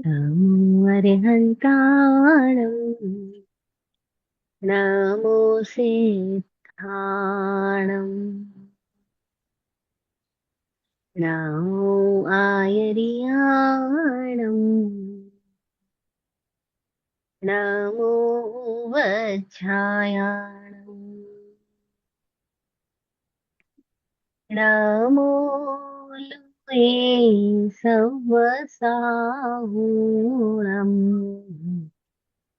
नमो अरिहन्ताणं नमो सिद्धाणं नमो आयर्याणं नमो वज्रायाणं नमो लुये सवसाहूणम्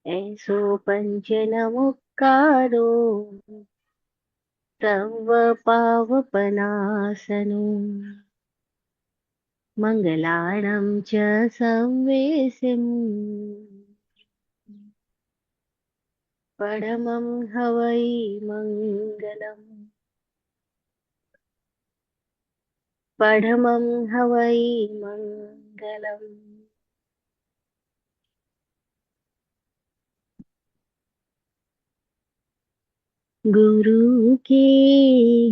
ऐसो पञ्चनमुक्कारो तव पावपनासनो मङ्गलाणं च संवेसिम् परमं हवै मङ्गलम् परमं हवै मङ्गलम्। गुरु के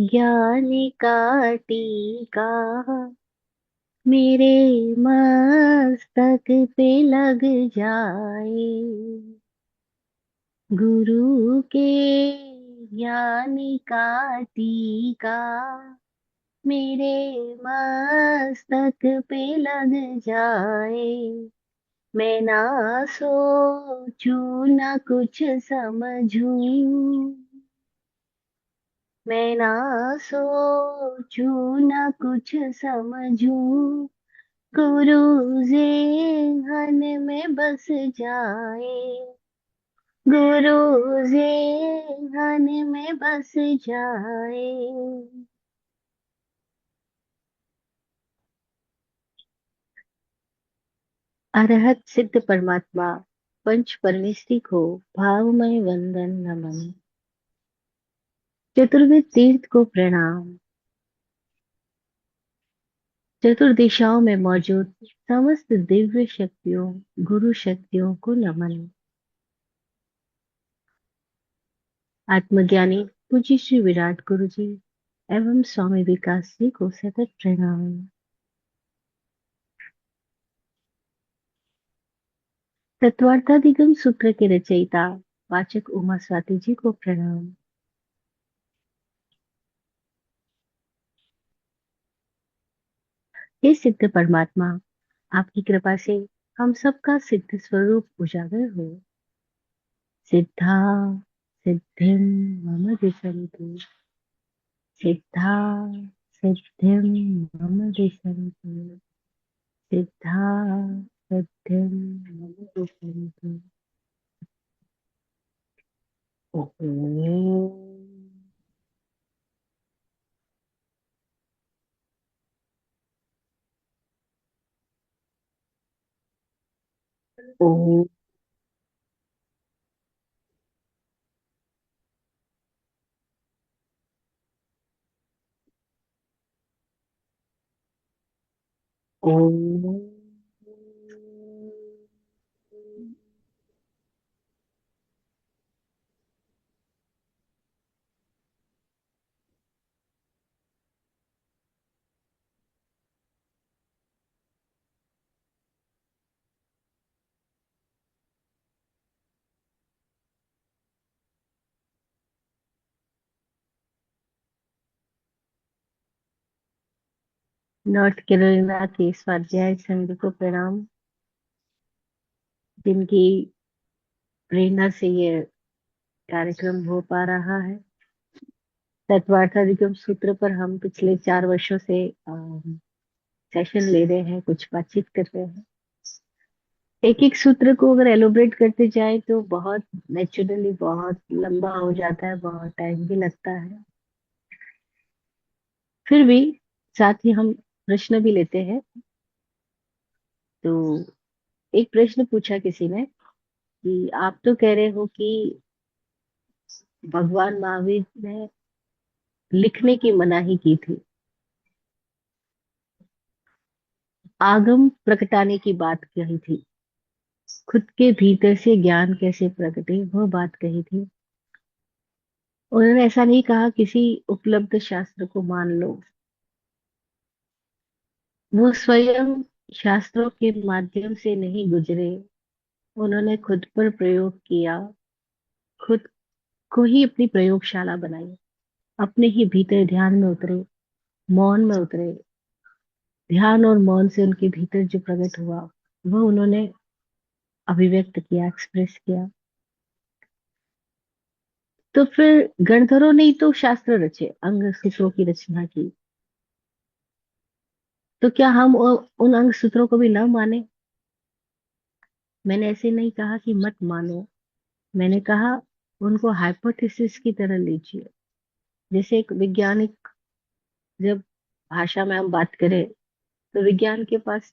ज्ञान का टीका मेरे मस्तक पे लग जाए। गुरु के ज्ञान का टीका मेरे मस्तक पे लग जाए। मैं ना सोचूं ना कुछ समझूं। मैं ना सोचूं ना कुछ समझूं। गुरु जेहन में बस जाए। गुरु जेहन में बस जाए। अरहत सिद्ध परमात्मा पंच परमेष्टि को भावमय वंदन नमन। चतुर्वेद तीर्थ को प्रणाम। चतुर्दिशाओं में मौजूद समस्त दिव्य शक्तियों गुरु शक्तियों को नमन। आत्मज्ञानी पूज्य श्री विराट गुरु जी एवं स्वामी विकास जी को सतत प्रणाम। तत्वार्थाधिगम सूत्र के रचयिता वाचक उमा स्वाति जी को प्रणाम। हे सिद्ध परमात्मा, आपकी कृपा से हम सबका सिद्ध स्वरूप उजागर हो। सिद्धा सिद्धिं मम दिशन्तु। सिद्धा सिद्धिं मम दिशन्तु। सिद्धा सिद्धिं मम दिशन्तु। ओम। ओम। ओम। नॉर्थ कैरोलिना के स्वाध्याय संघ को प्रणाम, जिनकी प्रेरणा से ये कार्यक्रम हो पा रहा है। तत्वार्थाधिगम सूत्र पर हम पिछले 4 वर्षों से सेशन ले रहे हैं, कुछ बातचीत कर रहे हैं। एक एक सूत्र को अगर एलोबरेट करते जाए तो बहुत नेचुरली बहुत लंबा हो जाता है, बहुत टाइम भी लगता है। फिर भी साथ ही हम प्रश्न भी लेते हैं। तो एक प्रश्न पूछा किसी ने कि आप तो कह रहे हो कि भगवान महावीर ने लिखने की मनाही की थी, आगम प्रकटाने की बात कही थी, खुद के भीतर से ज्ञान कैसे प्रकटे वो बात कही थी। उन्होंने ऐसा नहीं कहा किसी उपलब्ध शास्त्र को मान लो। वो स्वयं शास्त्रों के माध्यम से नहीं गुजरे, उन्होंने खुद पर प्रयोग किया, खुद को ही अपनी प्रयोगशाला बनाई, अपने ही भीतर ध्यान में उतरे, मौन में उतरे। ध्यान और मौन से उनके भीतर जो प्रकट हुआ वह उन्होंने अभिव्यक्त किया, एक्सप्रेस किया। तो फिर गणधरों ने ही तो शास्त्र रचे, अंग सूत्रों की रचना की। तो क्या हम उन अंग सूत्रों को भी न माने? मैंने ऐसे नहीं कहा कि मत मानो, मैंने कहा उनको हाइपोथेसिस की तरह लीजिए। जैसे एक वैज्ञानिक, जब भाषा में हम बात करें तो विज्ञान के पास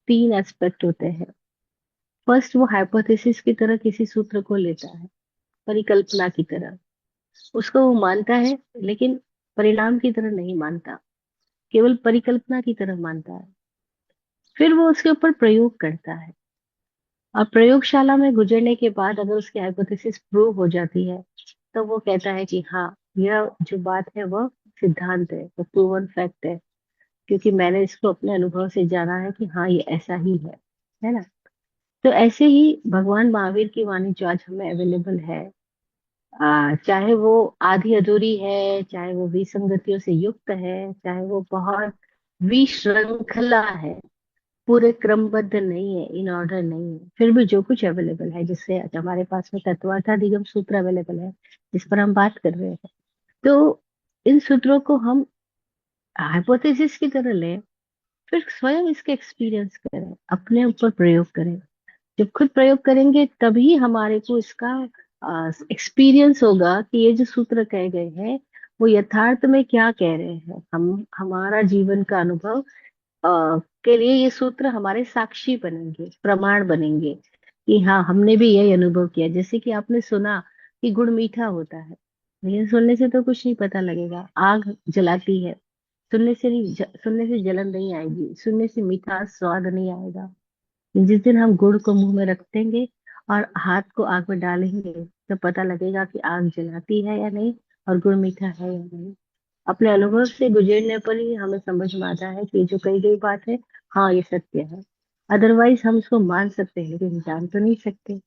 तीन एस्पेक्ट होते हैं। फर्स्ट, वो हाइपोथेसिस की तरह किसी सूत्र को लेता है, परिकल्पना की तरह उसको वो मानता है, लेकिन परिणाम की तरह नहीं मानता, केवल परिकल्पना की तरह मानता है। फिर वो उसके ऊपर प्रयोग करता है, और प्रयोगशाला में गुजरने के बाद अगर उसकी हाइपोथेसिस प्रूव हो जाती है तो वो कहता है कि हाँ, यह जो बात है वह सिद्धांत है, वो प्रूवन फैक्ट है, क्योंकि मैंने इसको अपने अनुभव से जाना है कि हाँ, ये ऐसा ही है ना। तो ऐसे ही भगवान महावीर की वाणी जो आज हमें अवेलेबल है, चाहे वो आधी अधूरी है, चाहे वो विसंगतियों से युक्त है, चाहे वो बहुत विश्रृंखला है, पूरे क्रमबद्ध नहीं है, इन ऑर्डर नहीं है, फिर भी जो कुछ अवेलेबल है, जिससे आज हमारे पास में तत्वार्थाधिगम सूत्र अवेलेबल है जिस पर हम बात कर रहे हैं, तो इन सूत्रों को हम हाइपोथेसिस की तरह लें, फिर स्वयं इसके एक्सपीरियंस करें, अपने ऊपर प्रयोग करें। जब खुद प्रयोग करेंगे तभी हमारे को इसका एक्सपीरियंस होगा कि ये जो सूत्र कहे गए हैं वो यथार्थ में क्या कह रहे हैं। हम हमारा जीवन का अनुभव के लिए ये सूत्र हमारे साक्षी बनेंगे, प्रमाण बनेंगे कि हाँ, हमने भी यही अनुभव किया। जैसे कि आपने सुना कि गुड़ मीठा होता है, लेकिन सुनने से तो कुछ नहीं पता लगेगा। आग जलाती है, सुनने से नहीं, सुनने से जलन नहीं आएगी, सुनने से मीठा स्वाद नहीं आएगा। जिस दिन हम गुड़ को मुंह में रख देंगे और हाथ को आग में डालेंगे तो पता लगेगा कि आग जलाती है या नहीं, और गुड़ मीठा है या नहीं। अपने अनुभव से गुजरने पर ही हमें समझ में आता है कि जो कही गई बात है, हाँ, ये सत्य है। अदरवाइज हम इसको मान सकते हैं लेकिन जान तो नहीं सकते।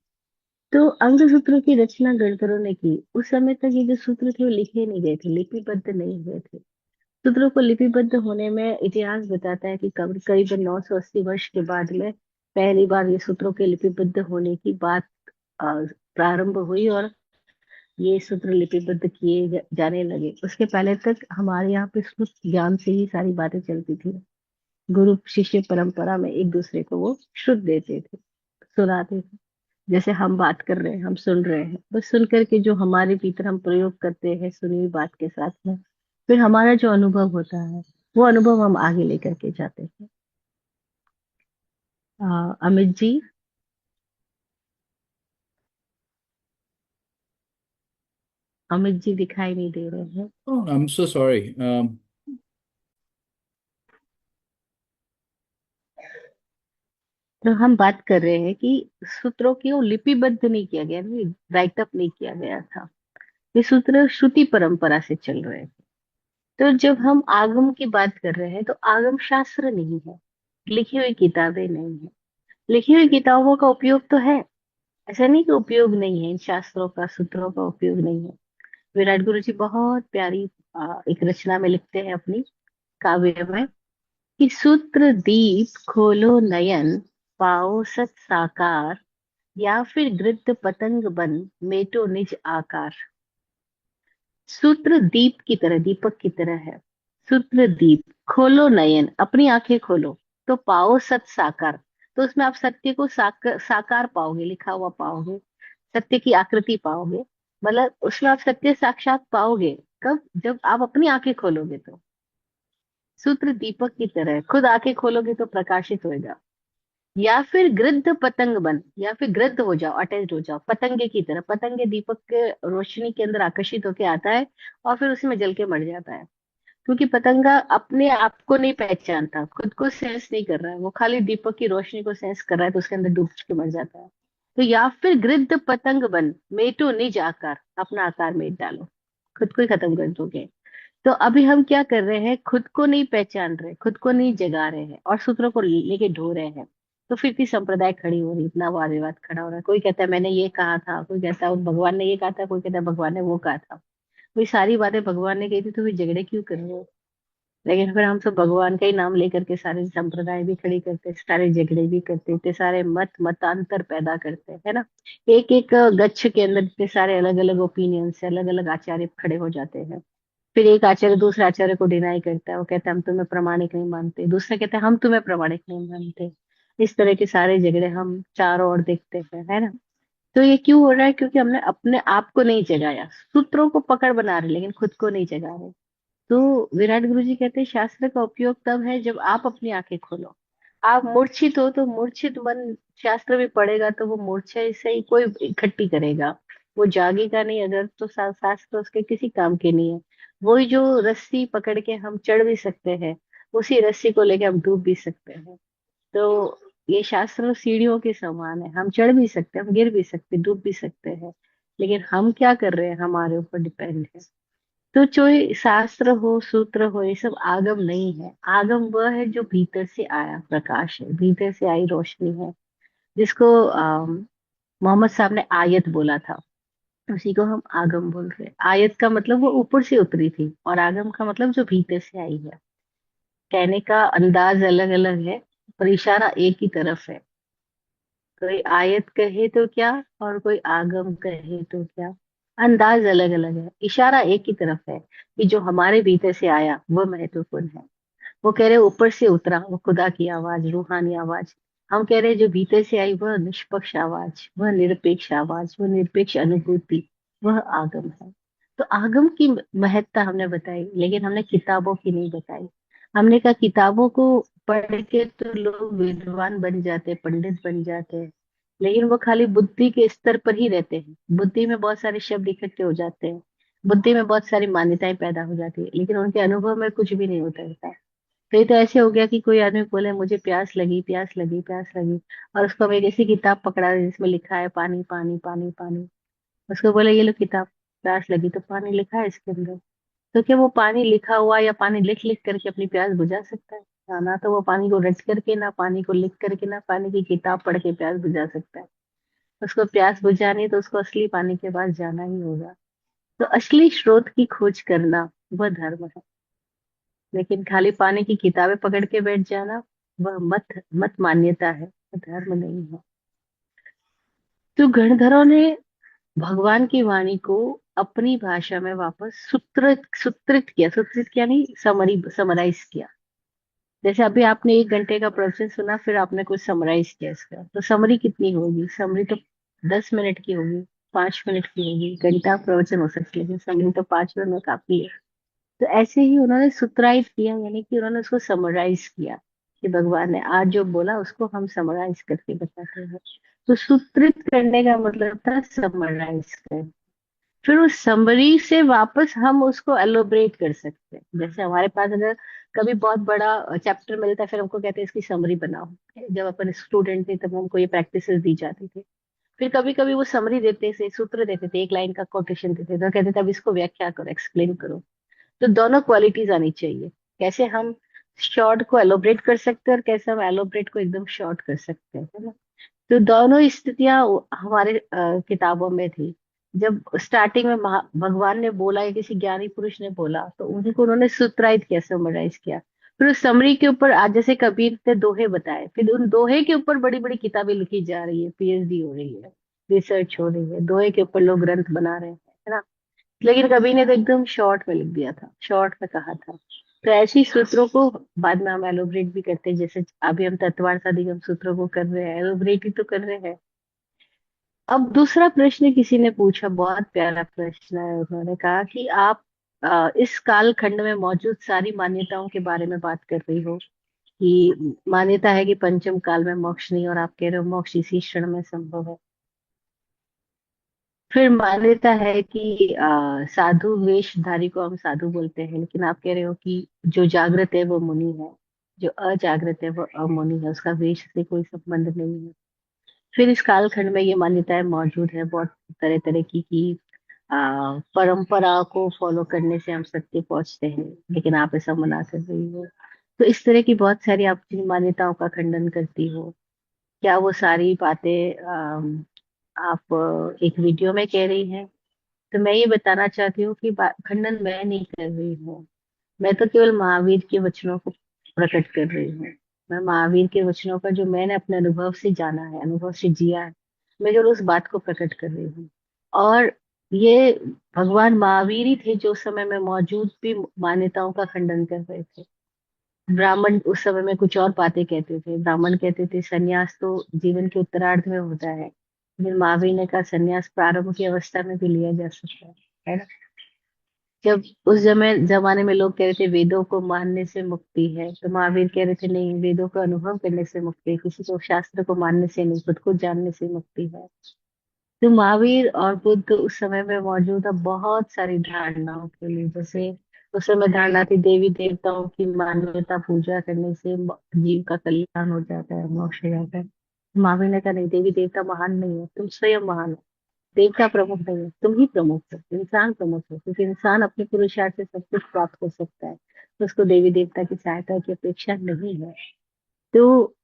तो अंग सूत्रों की रचना गणतरों ने की। उस समय तक ये जो सूत्र थे वो लिखे नहीं गए थे, लिपिबद्ध नहीं हुए थे। सूत्रों को लिपिबद्ध होने में इतिहास बताता है कि करीबन 980 वर्ष के बाद में पहली बार ये सूत्रों के लिपिबद्ध होने की बात प्रारंभ हुई, और ये सूत्र लिपिबद्ध किए जाने लगे। उसके पहले तक हमारे यहाँ पे श्रुत ज्ञान से ही सारी बातें चलती थी। गुरु शिष्य परंपरा में एक दूसरे को वो श्रुत देते थे, सुनाते थे। जैसे हम बात कर रहे हैं, हम सुन रहे हैं, बस सुन करके जो हमारे भीतर हम प्रयोग करते हैं सुनी हुई बात के साथ में, फिर हमारा जो अनुभव होता है वो अनुभव हम आगे लेकर के जाते हैं। अमित जी, अमित जी दिखाई नहीं दे रहे हैं। Oh, I'm so sorry. तो हम बात कर रहे हैं कि सूत्रों की वो लिपिबद्ध नहीं किया गया, नहीं राइटअप नहीं किया गया था। ये सूत्र श्रुति परंपरा से चल रहे हैं। तो जब हम आगम की बात कर रहे हैं तो आगम शास्त्र नहीं है, लिखी हुई किताबें नहीं है। लिखी हुई किताबों का उपयोग तो है, ऐसा नहीं कि उपयोग नहीं है, इन शास्त्रों का, सूत्रों का उपयोग नहीं है। विराट गुरु जी बहुत प्यारी एक रचना में लिखते हैं अपनी काव्य में कि सूत्र दीप खोलो नयन, पाओ सत साकार, या फिर गृद्ध पतंग बन, मेटो निज आकार। सूत्र दीप की तरह, दीपक की तरह है। सूत्र दीप, खोलो नयन, अपनी आंखें खोलो तो पाओ सत साकार। तो उसमें आप सत्य को साकार पाओगे, लिखा हुआ पाओगे, सत्य की आकृति पाओगे। मतलब उसमें आप सत्य साक्षात पाओगे। कब? जब आप अपनी आंखें खोलोगे तो। सूत्र दीपक की तरह है, खुद आंखें खोलोगे तो प्रकाशित होएगा। या फिर गृद्ध पतंग बन, या फिर गृद्ध हो जाओ, अटैच हो जाओ पतंगे की तरह। पतंगे दीपक के रोशनी के अंदर आकर्षित होके आता है और फिर उसी में जल के मर जाता है, क्योंकि पतंगा अपने आप को नहीं पहचानता, खुद को सेंस नहीं कर रहा है, वो खाली दीपक की रोशनी को सेंस कर रहा है, तो उसके अंदर डूब के मर जाता है। तो या फिर गृद्ध पतंग बन, मेटो निज आकार, अपना आकार मेट डालो, खुद को ही खत्म कर दोगे। तो अभी हम क्या कर रहे हैं, खुद को नहीं पहचान रहे, खुद को नहीं जगा रहे हैं और सूत्रों को लेके ढो रहे हैं। तो फिर की संप्रदाय खड़ी हो रही, इतना वाद विवाद खड़ा हो रहा है। कोई कहता है मैंने ये कहा था, कोई कहता है भगवान ने ये कहा था, कोई कहता है भगवान ने वो कहा था। वही सारी बातें भगवान ने कही थी, तो फिर झगड़े क्यों कर रहे हो? लेकिन फिर हम सब भगवान का ही नाम लेकर के सारे संप्रदाय भी खड़ी करते, सारे झगड़े भी करते, इतने सारे मतांतर पैदा करते हैं, है ना। एक एक गच्छ के अंदर इतने सारे अलग अलग ओपिनियन से अलग अलग आचार्य खड़े हो जाते हैं। फिर एक आचार्य दूसरे आचार्य को डिनाई करता है, वो कहता है हम तुम्हें प्रमाणिक नहीं मानते, दूसरा कहता है हम तुम्हें प्रमाणिक नहीं मानते। इस तरह के सारे झगड़े हम चारों ओर देखते हैं, है ना। तो ये क्यों हो रहा है? क्योंकि हमने अपने आप को नहीं जगाया, सूत्रों को पकड़ बना रहे लेकिन खुद को नहीं जगा रहे। तो विराट गुरु जी कहते हैं शास्त्र का उपयोग तब है जब आप अपनी आंखें खोलो। आप मूर्छित हो तो मूर्छित मन शास्त्र भी पढ़ेगा तो वो मूर्छा से ही कोई इकट्ठी करेगा, वो जागेगा नहीं। अगर तो शास्त्र उसके किसी काम के नहीं है। वही जो रस्सी पकड़ के हम चढ़ भी सकते हैं, उसी रस्सी को लेके हम डूब भी सकते हैं। तो ये शास्त्र सीढ़ियों के समान है, हम चढ़ भी सकते हैं, हम गिर भी सकते हैं, डूब भी सकते हैं। लेकिन हम क्या कर रहे हैं, हमारे ऊपर डिपेंड है। तो जो ये शास्त्र हो, सूत्र हो, ये सब आगम नहीं है। आगम वह है जो भीतर से आया प्रकाश है, भीतर से आई रोशनी है, जिसको मोहम्मद साहब ने आयत बोला था। उसी को हम आगम बोल रहे हैं। आयत का मतलब वो ऊपर से उतरी थी, और आगम का मतलब जो भीतर से आई है। कहने का अंदाज अलग अलग है, पर इशारा एक ही तरफ है। कोई आयत कहे तो क्या, और कोई आगम कहे तो क्या, अंदाज अलग अलग है, इशारा एक ही तरफ है कि जो हमारे भीतर से आया वो महत्वपूर्ण है। वो कह रहे ऊपर से उतरा, वो खुदा की आवाज, रूहानी आवाज। हम कह रहे जो भीतर से आई वह निष्पक्ष आवाज, वह निरपेक्ष आवाज, वह निरपेक्ष अनुभूति, वह आगम है। तो आगम की महत्ता हमने बताई, लेकिन हमने किताबों की नहीं बताई। हमने कहा किताबों को पढ़ के तो लोग विद्वान बन जाते, पंडित बन जाते हैं, लेकिन वो खाली बुद्धि के स्तर पर ही रहते हैं। बुद्धि में बहुत सारे शब्द इकट्ठे हो जाते हैं, बुद्धि में बहुत सारी मान्यताएं पैदा हो जाती है, लेकिन उनके अनुभव में कुछ भी नहीं उतरता। तो ये तो ऐसे हो गया कि कोई आदमी बोले मुझे प्यास लगी, प्यास लगी, प्यास लगी, और उसको हम एक ऐसी किताब पकड़ा दी जिसमें लिखा है पानी पानी पानी पानी। उसको बोले ये लो किताब, प्यास लगी तो पानी लिखा है इसके अंदर। तो क्या वो पानी लिखा हुआ या पानी लिख लिख करके अपनी प्यास बुझा सकता है? ना तो वो पानी को रट करके, ना पानी को लिख करके, ना पानी की किताब पढ़ के प्यास बुझा सकता है। उसको प्यास बुझानी है तो उसको असली पानी के पास जाना ही होगा। तो असली स्रोत की खोज करना वह धर्म है। लेकिन खाली पानी की किताबें पकड़ के बैठ जाना वह मत मत मान्यता है, वह धर्म नहीं है। तो गणधरों ने भगवान की वाणी को अपनी भाषा में वापस सूत्रित किया नहीं, समराइज किया। जैसे अभी आपने 1 घंटे का प्रवचन सुना, फिर आपने कुछ समराइज किया इसका, तो समरी कितनी होगी? समरी तो 10 मिनट की होगी, 5 मिनट की होगी। घंटा प्रवचन हो सकती है, लेकिन समरी तो 5 मिनट में काफी है। तो ऐसे ही उन्होंने सुतराइज किया, यानी कि उन्होंने उसको समराइज किया, कि भगवान ने आज जो बोला उसको हम समराइज करके बताते हैं। तो सूत्रित करने का मतलब था समराइज कर। फिर उस समरी से वापस हम उसको एलोबरेट कर सकते हैं। जैसे हमारे पास अगर कभी बहुत बड़ा चैप्टर मिलता है, फिर हमको कहते हैं इसकी समरी बनाओ। जब अपन स्टूडेंट थे तब हमको ये प्रैक्टिस दी जाती थी। फिर कभी कभी वो समरी देते थे, सूत्र देते थे, 1 लाइन का कोटेशन देते थे, तो कहते थे अब इसको व्याख्या करो, एक्सप्लेन करो। तो दोनों क्वालिटीज आनी चाहिए। कैसे हम शॉर्ट को एलोबरेट कर सकते हैं, और कैसे हम एलोबरेट को एकदम शॉर्ट कर सकते हैं, है ना। तो दोनों स्थितियां हमारे किताबों में थी। जब स्टार्टिंग में भगवान ने बोला या किसी ज्ञानी पुरुष ने बोला, तो उनको उन्होंने सूत्राइज किया, समराइज किया। फिर उस समरी के ऊपर आज जैसे कबीर ने दोहे बताए, फिर उन दोहे के ऊपर बड़ी बड़ी किताबें लिखी जा रही है, पीएचडी हो रही है, रिसर्च हो रही है, दोहे के ऊपर लोग ग्रंथ बना रहे हैं, है ना। लेकिन कबीर ने तो एकदम शॉर्ट में लिख दिया था, शॉर्ट में कहा था। तो ऐसे ही सूत्रों को बाद में हम एलोबरेट भी करते हैं, जैसे अभी हम तत्वार्थ अधिगम सूत्रों को कर रहे हैं, एलोबरेट ही तो कर रहे हैं। अब दूसरा प्रश्न किसी ने पूछा, बहुत प्यारा प्रश्न है। उन्होंने कहा कि आप इस काल खंड में मौजूद सारी मान्यताओं के बारे में बात कर रही हो, कि मान्यता है कि पंचम काल में मोक्ष नहीं, और आप कह रहे हो मोक्ष इसी क्षण में संभव है। फिर मान्यता है कि साधु वेशधारी को हम साधु बोलते हैं, लेकिन आप कह रहे हो कि जो जागृत है वो मुनि है, जो अजागृत है वो अमुनि है, उसका वेश से कोई संबंध नहीं है। फिर इस कालखंड में ये मान्यताएं मौजूद है बहुत तरह तरह की, कि परंपरा को फॉलो करने से हम सत्य पहुंचते हैं, लेकिन आप ऐसा मना कर रही हो। तो इस तरह की बहुत सारी आप जिन मान्यताओं का खंडन करती हो, क्या वो सारी बातें आप एक वीडियो में कह रही हैं? तो मैं ये बताना चाहती हूँ कि खंडन मैं नहीं कर रही हूँ। मैं तो केवल महावीर के वचनों को प्रकट कर रही हूँ। मैं महावीर के वचनों का जो मैंने अपने अनुभव से जाना है, अनुभव से जिया है, मैं केवल उस बात को प्रकट कर रही हूँ। और ये भगवान महावीर ही थे जो उस समय में मौजूद भी मान्यताओं का खंडन कर रहे थे। ब्राह्मण उस समय में कुछ और बातें कहते थे। ब्राह्मण कहते थे सन्यास तो जीवन के उत्तरार्ध में होता है, लेकिन महावीर ने कहा सन्यास प्रारंभ की अवस्था में भी लिया जा सकता है ना? जब उस समय जमाने में लोग कह रहे थे वेदों को मानने से मुक्ति है, तो महावीर कह रहे थे नहीं, वेदों का अनुभव करने से मुक्ति है, किसी को शास्त्र को मानने से नहीं, खुद को जानने से मुक्ति है। तो महावीर और बुद्ध उस समय में मौजूद है बहुत सारी धारणाओं के लिए। जैसे उस समय धारणा थी देवी देवताओं की मान्यता, पूजा करने से जीव का कल्याण हो जाता है, मोक्ष हो जाता है। महावीर ने कहा नहीं, देवी देवता महान नहीं है, तुम स्वयं महान हो। देवता प्रमुख नहीं है, तुम ही प्रमुख हो, इंसान प्रमुख है, क्योंकि इंसान अपने पुरुषार्थ से सब कुछ प्राप्त कर सकता है, तो उसको देवी देवता की सहायता की अपेक्षा नहीं है। तो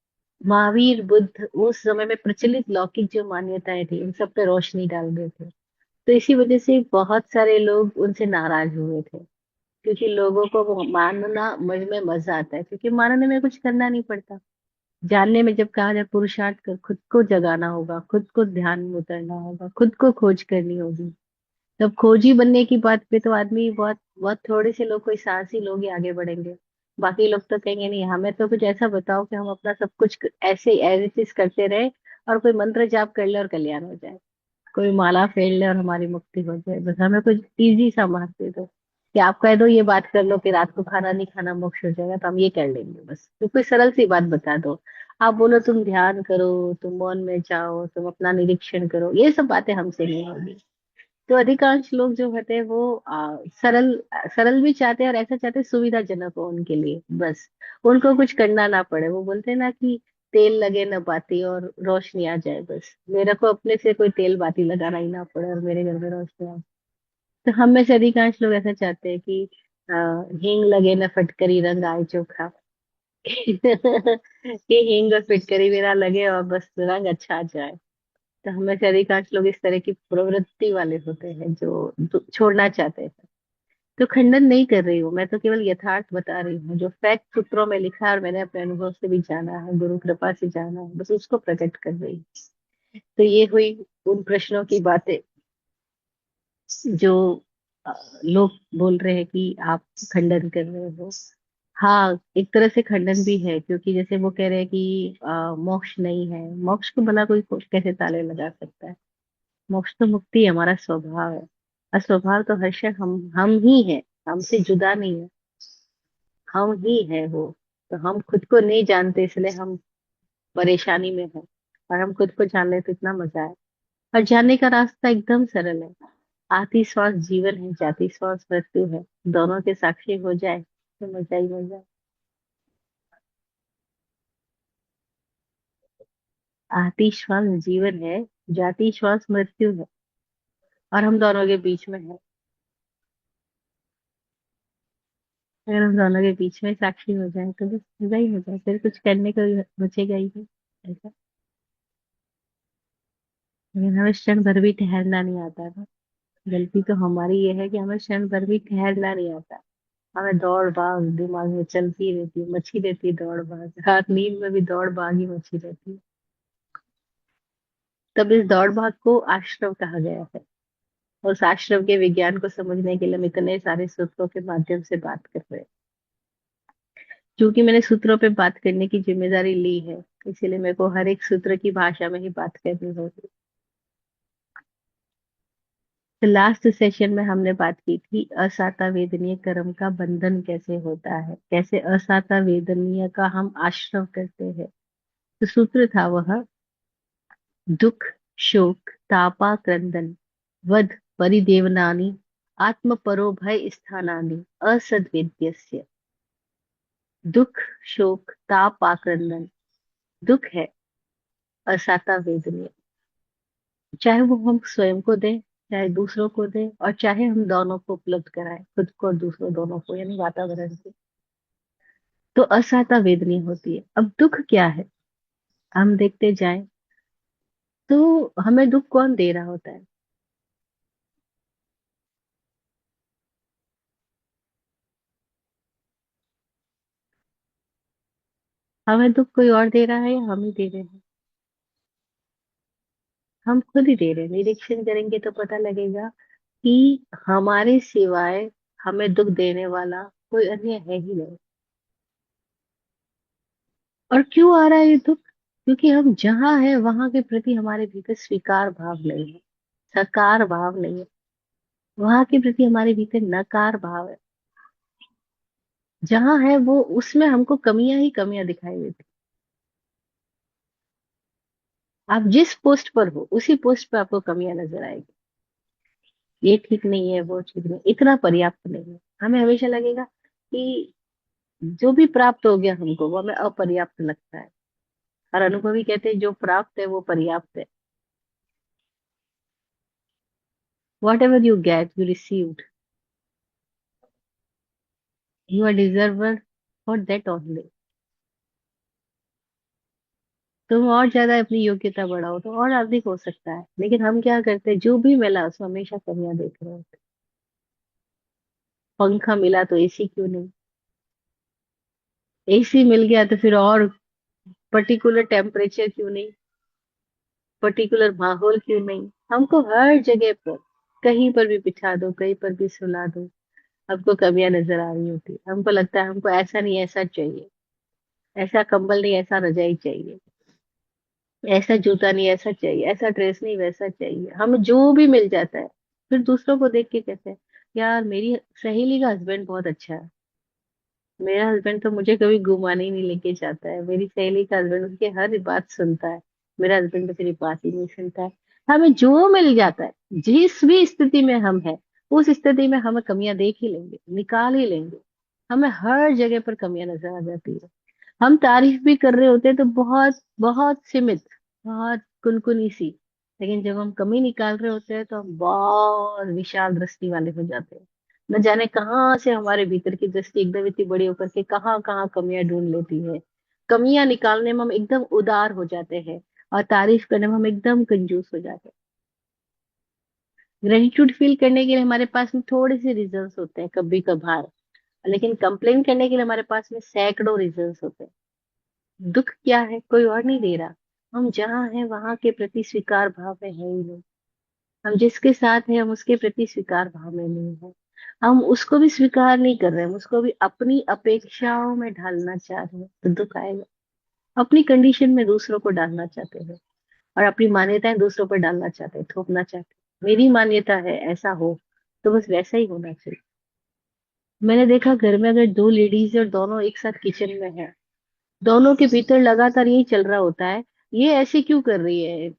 महावीर बुद्ध उस समय में प्रचलित लौकिक जो मान्यताएं थी उन सब पे रोशनी डाल रहे थे। तो इसी वजह से बहुत सारे लोग उनसे नाराज हुए थे, क्योंकि लोगों को वो मानना मुझ में मजा आता है, क्योंकि मानने में कुछ करना नहीं पड़ता। जानने में जब कहा जाए पुरुषार्थ कर, खुद को जगाना होगा, खुद को ध्यान में उतरना होगा, खुद को खोज करनी होगी। तब खोजी बनने की बात पे तो आदमी बहुत बहुत थोड़े से लोग, कोई साहसी लोग ही आगे बढ़ेंगे। बाकी लोग तो कहेंगे नहीं, हमें तो कुछ ऐसा बताओ कि हम अपना सब कुछ ऐसे एज इट इज करते रहे, और कोई मंत्र जाप कर ले और कल्याण हो जाए, कोई माला फेर ले और हमारी मुक्ति हो जाए। बस हमें कुछ इजी सा मार्ग दे दो कि आप कह दो ये बात कर लो कि रात को खाना नहीं खाना मोक्ष हो जाएगा, तो हम ये कर लेंगे। बस तो कोई सरल सी बात बता दो। आप बोलो तुम ध्यान करो, तुम मौन में जाओ, तुम अपना निरीक्षण करो, ये सब बातें हमसे नहीं होगी। तो अधिकांश लोग जो होते हैं वो सरल सरल भी चाहते हैं, और ऐसा चाहते हैं सुविधाजनक हो उनके लिए, बस उनको कुछ करना ना पड़े। वो बोलते हैं ना कि तेल लगे न बाती और रोशनी आ जाए, बस मेरे को अपने से कोई तेल बाती लगाना ही ना पड़े और मेरे घर में रोशनी आए। तो हम में से अधिकांश लोग ऐसा चाहते हैं कि हींग लगे न फटकरी रंग आए चोखा। कि हींग और फिटकरी मेरा लगे और बस रंग अच्छा आ जाए। तो हमें से अधिकांश लोग इस तरह की प्रवृत्ति वाले होते हैं जो छोड़ना चाहते हैं। तो खंडन नहीं कर रही हूँ, मैं तो केवल यथार्थ बता रही हूँ जो फैक्ट सूत्रों में लिखा है, और मैंने अपने अनुभव से भी जाना है, गुरु कृपा से जाना है, बस उसको प्रकट कर रही हूँ। तो ये हुई उन प्रश्नों की बातें जो अ, लोग बोल रहे हैं कि आप खंडन कर रहे हो। हाँ, एक तरह से खंडन भी है, क्योंकि जैसे वो कह रहे हैं कि मोक्ष नहीं है। मोक्ष को भला कोई कैसे ताले लगा सकता है? मोक्ष तो मुक्ति है, हमारा स्वभाव है। और स्वभाव तो हर शय हम ही है, हमसे जुदा नहीं है, हम ही है वो। तो हम खुद को नहीं जानते, इसलिए हम परेशानी में है। और हम खुद को जान ले तो इतना मजा है। और जानने का रास्ता एकदम सरल है। आती श्वास जीवन है, जाती श्वास मृत्यु है, दोनों के साक्षी हो जाए तो मजा ही मजा है। आती श्वास जीवन है, जाती श्वास मृत्यु है, और हम दोनों के बीच में है। अगर हम दोनों के बीच में साक्षी हो जाए तो बस मजा ही मजा है, फिर कुछ करने को बचेगा ही नहीं। ऐसा। लेकिन हमें क्षण भर भी ठहरना नहीं आता ना। गलती तो हमारी ये है कि हमें क्षण भर भी ठहरना नहीं आता। हमें दौड़ भाग दिमाग में चलती रहती है, मची रहती है दौड़ भाग, रात नींद में भी दौड़ भाग ही मची रहती है। तब इस दौड़ भाग को आश्रव कहा गया है। उस आश्रव के विज्ञान को समझने के लिए हम इतने सारे सूत्रों के माध्यम से बात कर रहे हैं। क्योंकि मैंने सूत्रों पे बात करने की जिम्मेदारी ली है, इसीलिए मेरे को हर एक सूत्र की भाषा में ही बात करनी होगी। तो लास्ट सेशन में हमने बात की थी असाता वेदनीय कर्म का बंधन कैसे होता है, कैसे असाता वेदनीय का हम आश्रव करते हैं। तो सूत्र था वह, दुख शोक तापा क्रंदन वध परिदेवनानि आत्म परो भय स्थानानि असद्वेद्यस्य। दुख शोक ताप आक्रंदन, दुख है असाता वेदनीय, चाहे वो हम स्वयं को दें चाहे दूसरों को दे और चाहे हम दोनों को उपलब्ध कराएं, खुद को और दूसरों दोनों को, यानी वातावरण को, तो असहता वेदनी होती है। अब दुख क्या है, हम देखते जाएं तो हमें दुख कौन दे रहा होता है? हमें दुख कोई और दे रहा है या हम ही दे रहे हैं? हम खुद ही दे रहे हैं। निरीक्षण करेंगे तो पता लगेगा कि हमारे सिवाय हमें दुख देने वाला कोई अन्य है ही नहीं। और क्यों आ रहा है ये दुख? क्योंकि हम जहाँ है वहां के प्रति हमारे भीतर स्वीकार भाव नहीं है, सकार भाव नहीं है। वहां के प्रति हमारे भीतर नकार भाव है। जहाँ है वो, उसमें हमको कमियां ही कमियां दिखाई देती। आप जिस पोस्ट पर हो उसी पोस्ट पर आपको कमियां नजर आएगी। ये ठीक नहीं है, वो ठीक नहीं, इतना पर्याप्त नहीं है। हमें हमेशा लगेगा कि जो भी प्राप्त हो गया हमको वो हमें अपर्याप्त लगता है। और अनुभवी कहते हैं जो प्राप्त है वो पर्याप्त है। Whatever you get you received, you are deserver for that only. तुम और ज्यादा अपनी योग्यता बढ़ाओ तो और अधिक हो सकता है, लेकिन हम क्या करते हैं, जो भी मिला उसमें हमेशा कमियां देख रहे होते हैं। पंखा मिला तो एसी क्यों नहीं, एसी मिल गया तो फिर और पर्टिकुलर टेम्परेचर क्यों नहीं, पर्टिकुलर माहौल क्यों नहीं। हमको हर जगह पर, कहीं पर भी बिठा दो, कहीं पर भी सुला दो, हमको कमियां नजर आ रही होती है। हमको लगता है हमको ऐसा नहीं ऐसा चाहिए, ऐसा कंबल नहीं ऐसा रजाई चाहिए, ऐसा जूता नहीं ऐसा चाहिए, ऐसा ड्रेस नहीं वैसा चाहिए। हमें जो भी मिल जाता है, फिर दूसरों को देख के कहते हैं यार मेरी सहेली का हस्बैंड बहुत अच्छा है, मेरा हस्बैंड तो मुझे कभी घुमाने ही नहीं लेके जाता है, मेरी सहेली का हस्बैंड उसकी हर बात सुनता है, मेरा हस्बैंड तो सिर्फ बात ही नहीं सुनता है। हमें जो मिल जाता है, जिस भी स्थिति में हम हैं, उस स्थिति में हमें कमियां देख ही लेंगे, निकाल ही लेंगे। हमें हर जगह पर कमियां नजर आ जाती है। हम तारीफ भी कर रहे होते हैं तो बहुत बहुत सीमित, बहुत कुनकुनी सी। लेकिन जब हम कमी निकाल रहे होते हैं तो हम बहुत विशाल दृष्टि वाले हो जाते हैं। न जाने कहाँ से हमारे भीतर की दृष्टि एकदम इतनी बड़ी होकर के कहाँ कहाँ कमियां ढूंढ लेती है। कमियां निकालने में हम एकदम उदार हो जाते हैं, और तारीफ करने में हम एकदम कंजूस हो जाते हैं। ग्रेटिट्यूड फील करने के लिए हमारे पास में थोड़े से रीजंस होते हैं कभी कभार, लेकिन कंप्लेन करने के लिए हमारे पास में सैकड़ों रीजंस होते हैं। दुख क्या है, कोई और नहीं दे रहा। हम जहाँ हैं वहां के प्रति स्वीकार भाव में है ही नहीं। हम जिसके साथ हैं हम उसके प्रति स्वीकार भाव में नहीं है। हम उसको भी स्वीकार नहीं कर रहे, हम उसको भी अपनी अपेक्षाओं में ढालना चाह रहे हैं, तो दुख आएगा। अपनी कंडीशन में दूसरों को डालना चाहते हैं, और अपनी मान्यताएं दूसरों पर डालना चाहते हैं, थोपना चाहते हैं। मेरी मान्यता है ऐसा हो, तो बस वैसा ही होना चाहिए। मैंने देखा घर में अगर दो लेडीज है और दोनों एक साथ किचन में है, दोनों के भीतर लगातार यही चल रहा होता है, ये ऐसे क्यों कर रही है,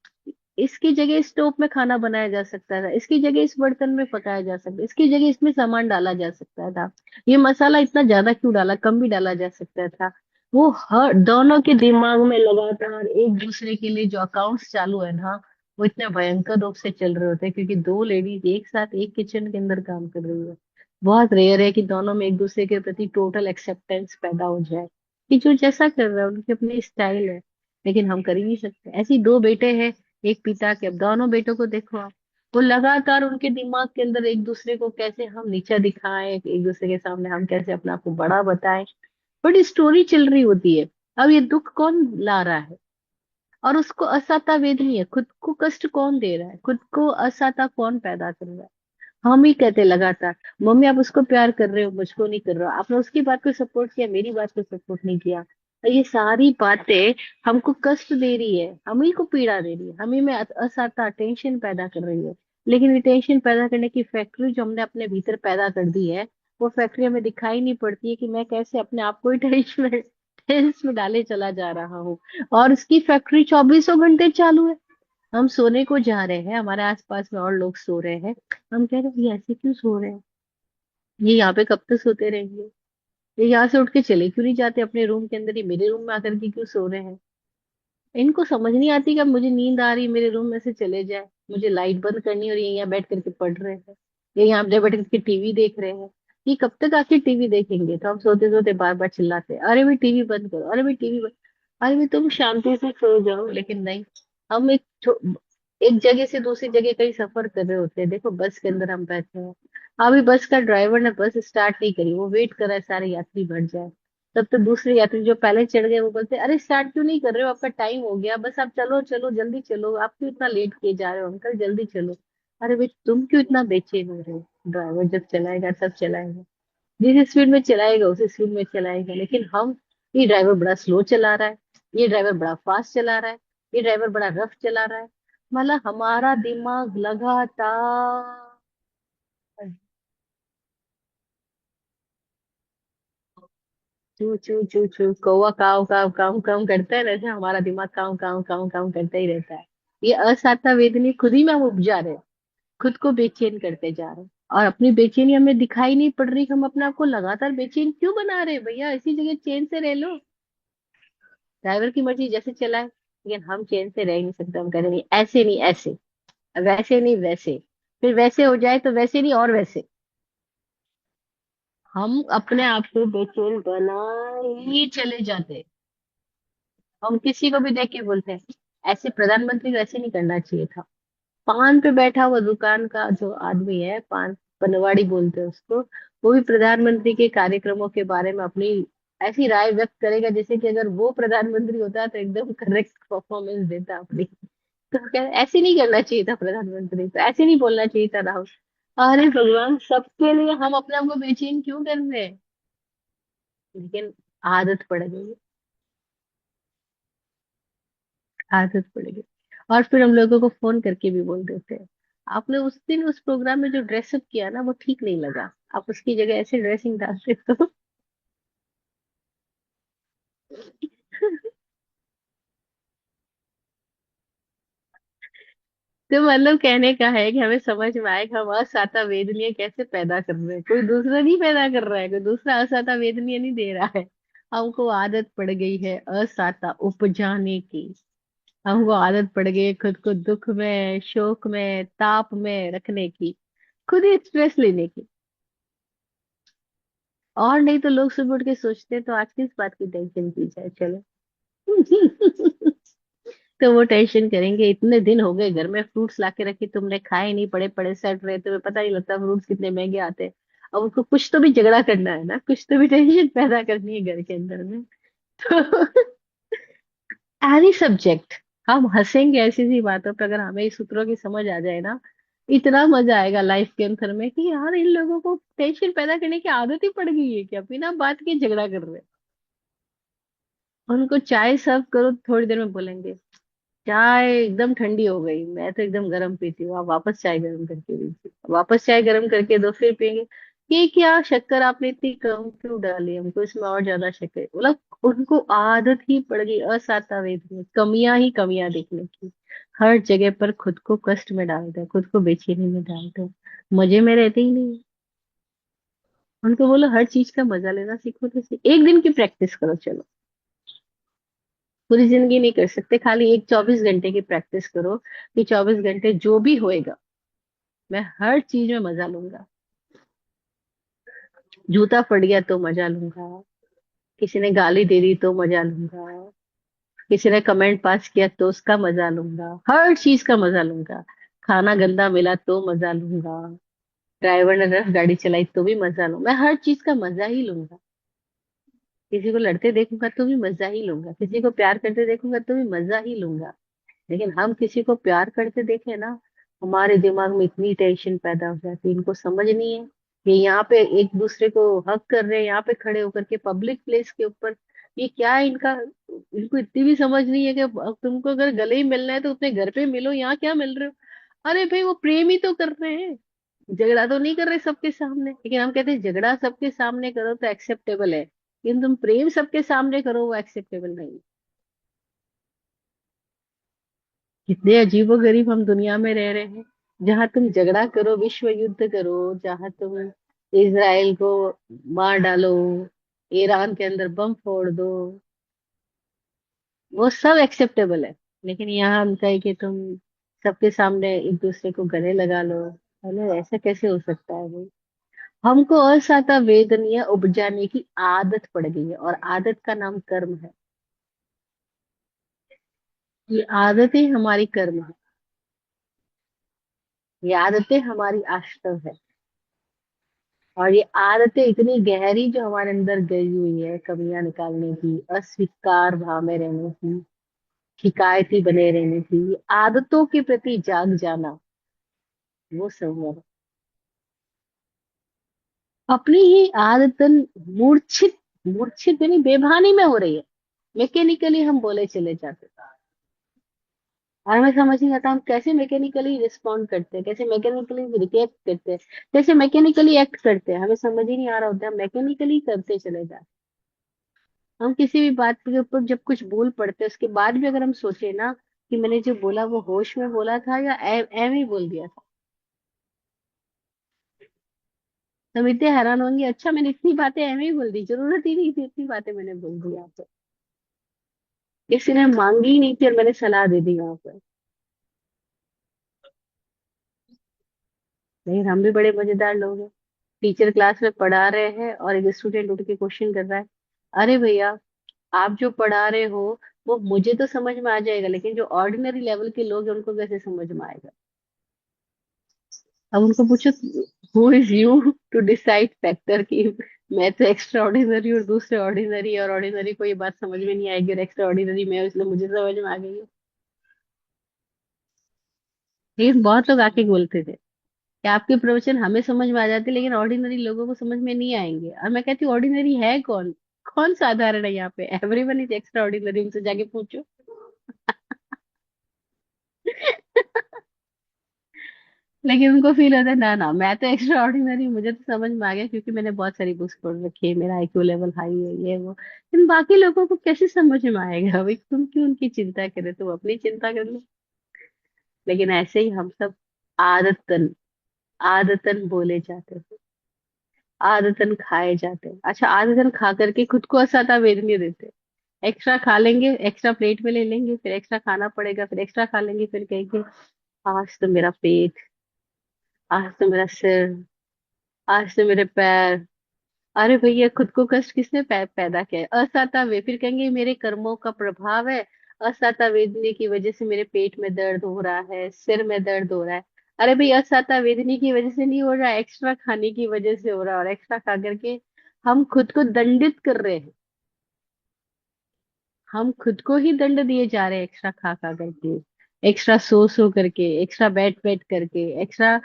इसकी जगह इस स्टोव में खाना बनाया जा सकता था, इसकी जगह इस बर्तन में पकाया जा सकता, इसकी जगह इसमें सामान डाला जा सकता था, ये मसाला इतना ज्यादा क्यों डाला, कम भी डाला जा सकता था। वो हर दोनों के दिमाग में लगातार एक दूसरे के लिए जो अकाउंट्स चालू है ना, वो इतने भयंकर रूप से चल रहे होते हैं, क्योंकि दो लेडीज एक साथ एक किचन के अंदर काम कर रही है। बहुत रेयर है कि दोनों में एक दूसरे के प्रति टोटल एक्सेप्टेंस पैदा हो जाए, कि जो जैसा कर रहा है उनकी अपनी स्टाइल है। लेकिन हम कर ही नहीं सकते। ऐसे ही दो बेटे हैं एक पिता के, अब दोनों बेटों को देखो आप, वो लगातार उनके दिमाग के अंदर एक दूसरे को कैसे हम नीचा दिखाएं, एक दूसरे के सामने हम कैसे अपने आप को बड़ा बताएं, बड़ी स्टोरी चल रही होती है। अब ये दुख कौन ला रहा है, और उसको असहता वेदनी है, खुद को कष्ट कौन दे रहा है, खुद को असहता कौन पैदा कर रहा है? हम ही कहते लगातार, मम्मी आप उसको प्यार कर रहे हो मुझको नहीं कर रहे हो, आपने उसकी बात को सपोर्ट किया मेरी बात को सपोर्ट नहीं किया। और ये सारी बातें हमको कष्ट दे रही है, हम ही को पीड़ा दे रही है, हम ही में असहता टेंशन पैदा कर रही है। लेकिन ये टेंशन पैदा करने की फैक्ट्री जो हमने अपने भीतर पैदा कर दी है, वो फैक्ट्री हमें दिखाई नहीं पड़ती है कि मैं कैसे अपने आप को ही टेंस में डाले चला जा रहा हूँ। और उसकी फैक्ट्री 24 घंटे चालू है। हम सोने को जा रहे हैं, हमारे आसपास में और लोग सो रहे हैं, हम कह रहे हैं ये ऐसे क्यों सो रहे हैं, ये यहाँ पे कब तक सोते रहेंगे, ये यहाँ से उठ के चले क्यों नहीं जाते अपने रूम के अंदर, ये मेरे रूम में आकर के क्यों सो रहे हैं। इनको समझ नहीं आती कि अब मुझे नींद आ रही है, मेरे रूम में से चले जाए। मुझे लाइट बंद करनी है और ये यहाँ बैठ करके पढ़ रहे हैं, ये यहाँ पे बैठ करके टीवी देख रहे हैं। ये कब तक आखिर टीवी देखेंगे? तो हम सोते सोते बार बार चिल्लाते हैं, अरे भाई टीवी बंद करो, अरे भाई टीवी बंद। अरे भाई तुम शांति से सो जाओ, लेकिन नहीं। हम एक जगह से दूसरी जगह कहीं सफर कर रहे होते हैं, देखो बस के अंदर हम बैठे हैं, अभी बस का ड्राइवर ने बस स्टार्ट नहीं करी, वो वेट कर रहा है सारे यात्री बढ़ जाए। तब तो दूसरे यात्री जो पहले चढ़ गए वो बोलते हैं, अरे स्टार्ट क्यों नहीं कर रहे हो, आपका टाइम हो गया, बस आप चलो चलो जल्दी चलो, आप क्यों इतना लेट किए जा रहे हो अंकल, जल्दी चलो। अरे भाई तुम क्यों इतना बेचैन हो रहे हो? ड्राइवर जब चलाएगा तब चलाएगा, जिस स्पीड में चलाएगा उस स्पीड में चलाएगा, लेकिन हम, ये ड्राइवर बड़ा स्लो चला रहा है, ये ड्राइवर बड़ा फास्ट चला रहा है, ये ड्राइवर बड़ा रफ चला रहा है। मतलब हमारा दिमाग लगातार चू चू चू चू कौवा काव काव काम काम करता है ना, ऐसे हमारा दिमाग काम काम काम काम करता ही रहता है। ये असाता वेदनी खुद ही में हम उपजा रहे हैं, खुद को बेचैन करते जा रहे हैं। और अपनी बेचैनी हमें दिखाई नहीं पड़ रही, हम अपने आप को लगातार बेचैन क्यों बना रहे हैं? भैया इसी जगह चैन से रह लो, ड्राइवर की मर्जी जैसे चलाए, लेकिन हम चैन से रह ही नहीं सकते। हम कह रहे नहीं, ऐसे नहीं ऐसे, वैसे नहीं वैसे, फिर वैसे हो जाए तो वैसे नहीं और वैसे। हम अपने आप को बेचैन बना ही चले जाते। हम किसी को भी देख के बोलते हैं, ऐसे प्रधानमंत्री को ऐसे नहीं करना चाहिए था। पान पे बैठा हुआ दुकान का जो आदमी है, पान पनवाड़ी बोलते हैं उसको, वो भी प्रधानमंत्री के कार्यक्रमों के बारे में अपनी ऐसी राय व्यक्त करेगा जैसे कि अगर वो प्रधानमंत्री होता तो एकदम करेक्ट परफॉर्मेंस देता अपनी। तो क्या ऐसे नहीं करना चाहिए था प्रधानमंत्री, तो ऐसे नहीं बोलना चाहिए था राहुल। अरे भगवान, सबके लिए हम अपने आप को बेचैन क्यों कर रहे हैं? लेकिन आदत पड़ गई है, आदत पड़ गई। और फिर हम लोगों को फोन करके भी बोल देते हैं, आपने उस दिन उस प्रोग्राम में जो ड्रेसअप किया ना वो ठीक नहीं लगा, आप उसकी जगह ऐसे ड्रेसिंग डालते तो। तो मतलब कहने का है कि हमें समझ में आए कि हम असाता वेदनीय कैसे पैदा कर रहे हैं, कोई दूसरा नहीं पैदा कर रहा है, कोई दूसरा असाता वेदनीय नहीं दे रहा है। हमको आदत पड़ गई है असाता उपजाने की। हमको आदत पड़ गई है खुद को दुख में, शोक में, ताप में रखने की, खुद ही स्ट्रेस लेने की। और नहीं तो लोग सुबह उठ के सोचते हैं, तो आज किस बात की टेंशन की जाए, चलो। तो वो टेंशन करेंगे, इतने दिन हो गए घर में फ्रूट्स लाके रखे तुमने खाए नहीं, पड़े पड़े सड़ रहे, तुम्हें पता नहीं लगता फ्रूट्स कितने महंगे आते हैं। अब उसको कुछ तो भी झगड़ा करना है ना, कुछ तो भी टेंशन पैदा करनी है घर के अंदर में। तो एनी सब्जेक्ट, हम हंसेंगे ऐसी सी बातों पर, अगर हमें इस सूत्रों की समझ आ जाए ना, इतना मजा आएगा लाइफ के अंदर में कि यार इन लोगों को टेंशन पैदा करने की आदत ही पड़ गई है क्या, बिना बात के झगड़ा कर रहे हैं। उनको चाय सर्व करो तो थोड़ी देर में बोलेंगे, चाय एकदम ठंडी हो गई, मैं तो एकदम गर्म पीती हूँ, आप वापस चाय गर्म करके दीजिए, वापस चाय गर्म करके दो, फिर पियेंगे। ये क्या शक्कर आपने इतनी कम क्यों डाली, हमको इसमें और ज्यादा शक्कर, मतलब उनको आदत ही पड़ गई असाता वेद में कमियां ही कमियां देखने की। हर जगह पर खुद को कष्ट में डालते हैं, खुद को बेचैनी में डालते हैं, मजे में रहते ही नहीं। उनको बोलो हर चीज का मजा लेना सीखो, तो एक दिन की प्रैक्टिस करो चलो, पूरी जिंदगी नहीं कर सकते, खाली एक 24 घंटे की प्रैक्टिस करो कि 24 घंटे जो भी होएगा मैं हर चीज में मजा लूंगा। जूता फट गया तो मजा लूंगा, किसी ने गाली दे दी तो मजा लूंगा, किसी ने कमेंट पास किया तो उसका मजा लूंगा, हर चीज का मजा लूंगा। खाना गंदा मिला तो मजा लूंगा, ड्राइवर ने रफ गाड़ी चलाई तो भी मजा लूंगा, मैं हर चीज का मजा ही लूंगा। किसी को लड़ते देखूंगा तो भी मजा ही लूंगा, किसी को प्यार करते देखूंगा तो भी मजा ही लूंगा। लेकिन हम किसी को प्यार करते देखे ना, हमारे दिमाग में इतनी टेंशन पैदा हो जाती है, इनको समझ नहीं है कि यहाँ पे एक दूसरे को हक कर रहे हैं, यहाँ पे खड़े होकर के पब्लिक प्लेस के ऊपर, ये क्या है इनका, इनको इतनी भी समझ नहीं है कि अब तुमको अगर गले ही मिलना है तो अपने घर पे मिलो, यहाँ क्या मिल रहे हो। अरे भाई वो प्रेम ही तो कर रहे हैं, झगड़ा तो नहीं कर रहे सबके सामने, लेकिन हम कहते हैं झगड़ा सबके सामने करो तो एक्सेप्टेबल है, लेकिन तुम प्रेम सबके सामने करो वो एक्सेप्टेबल नहीं। कितने अजीबो गरीब हम दुनिया में रह रहे हैं, जहां तुम झगड़ा करो, विश्व युद्ध करो, जहां तुम इजराइल को मार डालो, ईरान के अंदर बम फोड़ दो, वो सब एक्सेप्टेबल है। लेकिन यहाँ हम कहे कि तुम सबके सामने एक दूसरे को गले लगा लो। अरे ऐसा कैसे हो सकता है भाई। हमको असहता वेदनीय उपजाने की आदत पड़ गई है, और आदत का नाम कर्म है। ये आदतें हमारी कर्म है। ये आदतें हमारी आश्रम है। और ये आदतें इतनी गहरी जो हमारे अंदर गई हुई है, कमियां निकालने की, अस्वीकार भाव में रहने की, शिकायती बने रहने की, ये आदतों के प्रति जाग जाना, वो संभव है। अपनी ही आदतन मूर्छित, मूर्छित यानी बेभानी में हो रही है। मैकेनिकली हम बोले चले जाते हैं, और हमें समझ नहीं आता हम कैसे मैकेनिकली रिस्पॉन्ड करते हैं, कैसे मैकेनिकली रिएक्ट करते हैं, कैसे मैकेनिकली एक्ट करते हैं। हमें समझ ही नहीं आ रहा होता, हम मैकेनिकली करते चले जाते हैं। हम किसी भी बात के ऊपर जब कुछ बोल पड़ते हैं, उसके बाद भी अगर हम सोचे ना कि मैंने जो बोला वो होश में बोला था या एम ही बोल दिया था, तो हम इतने हैरान होंगे, अच्छा मैंने इतनी बातें एम ही बोल दी, जरूरत ही नहीं थी इतनी बातें मैंने बोल दी यहाँ पे, किसी ने मांगी ही नहीं थी और मैंने सलाह दे दी वहां पर। लेकिन हम भी बड़े मजेदार लोग हैं। टीचर क्लास में पढ़ा रहे हैं और एक स्टूडेंट उठ के क्वेश्चन कर रहा है, अरे भैया आप जो पढ़ा रहे हो वो मुझे तो समझ में आ जाएगा, लेकिन जो ऑर्डिनरी लेवल के लोग हैं उनको कैसे समझ में आएगा। अब उनको पूछो, who is you to decide factor की मैं तो एक्स्ट्रा ऑर्डिनरी और दूसरे ऑर्डिनरी, और ऑर्डिनरी को ये बात समझ में नहीं आएगी और एक्स्ट्रा ऑर्डिनरी मैं हूं, इसलिए मुझे समझ में आ गई है। लेकिन बहुत लोग आके बोलते थे कि आपके प्रवचन हमें समझ में आ जाते लेकिन ऑर्डिनरी लोगों को समझ में नहीं आएंगे। और मैं कहती हूँ ऑर्डिनरी है कौन, कौन साधारण है यहाँ पे, एवरीवन इज एक्स्ट्रा ऑर्डिनरी, उनसे जाके पूछो। लेकिन उनको फील होता है, ना ना मैं तो एक्स्ट्रा ऑर्डिनरी, मुझे तो समझ में आ गया क्योंकि मैंने बहुत सारी बुक्स पढ़ रखी है, मेरा आईक्यू लेवल हाई है, ये वो। लेकिन बाकी लोगों को कैसे समझ में आएगा भाई, तुम क्यों उनकी चिंता करे, तुम अपनी चिंता कर लो। लेकिन ऐसे ही हम सब आदतन, आदतन बोले जाते हैं, आदतन खाए जाते हैं। अच्छा, आदतन खा करके खुद को असहता वेदनीय देते हैं। एक्स्ट्रा खा लेंगे, एक्स्ट्रा प्लेट में ले लेंगे, फिर एक्स्ट्रा खाना पड़ेगा, फिर एक्स्ट्रा खा लेंगे, फिर कहेंगे आज तो मेरा पेट, आज तो मेरा सिर, आज तो मेरे पैर। अरे भैया खुद को कष्ट किसने पैदा किया है, असहता वे, फिर कहेंगे मेरे कर्मों का प्रभाव है, असहता वेदने की वजह से मेरे पेट में दर्द हो रहा है, सिर में दर्द हो रहा है। अरे भाई असहता वेदने की वजह से नहीं हो रहा है, एक्स्ट्रा खाने की वजह से हो रहा है, और एक्स्ट्रा खा करके हम खुद को दंडित कर रहे हैं। हम खुद को ही दंड दिए जा रहे हैं, एक्स्ट्रा खा खा करके, एक्स्ट्रा सो करके, एक्स्ट्रा बैठ बैठ करके, एक्स्ट्रा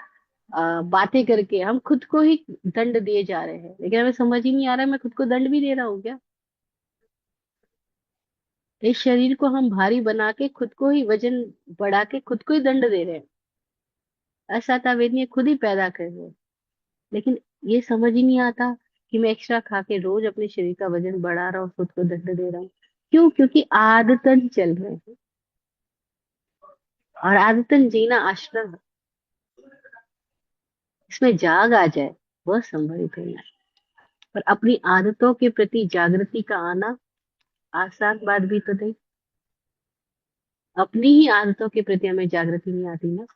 बातें करके हम खुद को ही दंड दिए जा रहे हैं। लेकिन हमें समझ ही नहीं आ रहा है मैं खुद को दंड भी दे रहा हूँ क्या। इस शरीर को हम भारी बना के खुद को ही वजन बढ़ा के खुद को ही दंड दे रहे हैं। असहता वेदना खुद ही पैदा कर रहे हैं। लेकिन ये समझ ही नहीं आता कि मैं एक्स्ट्रा खा के रोज अपने शरीर का वजन बढ़ा रहा हूँ, खुद को दंड दे रहा हूँ। क्यों? क्योंकि आदतन चल रहे हैं, और आदतन जीना आश्रम है। इसमें जाग आ जाए वह संभवित है नहीं। पर अपनी आदतों के प्रति जागृति का आना आसान बात भी तो नहीं। अपनी ही आदतों के प्रति हमें जागृति नहीं आती ना,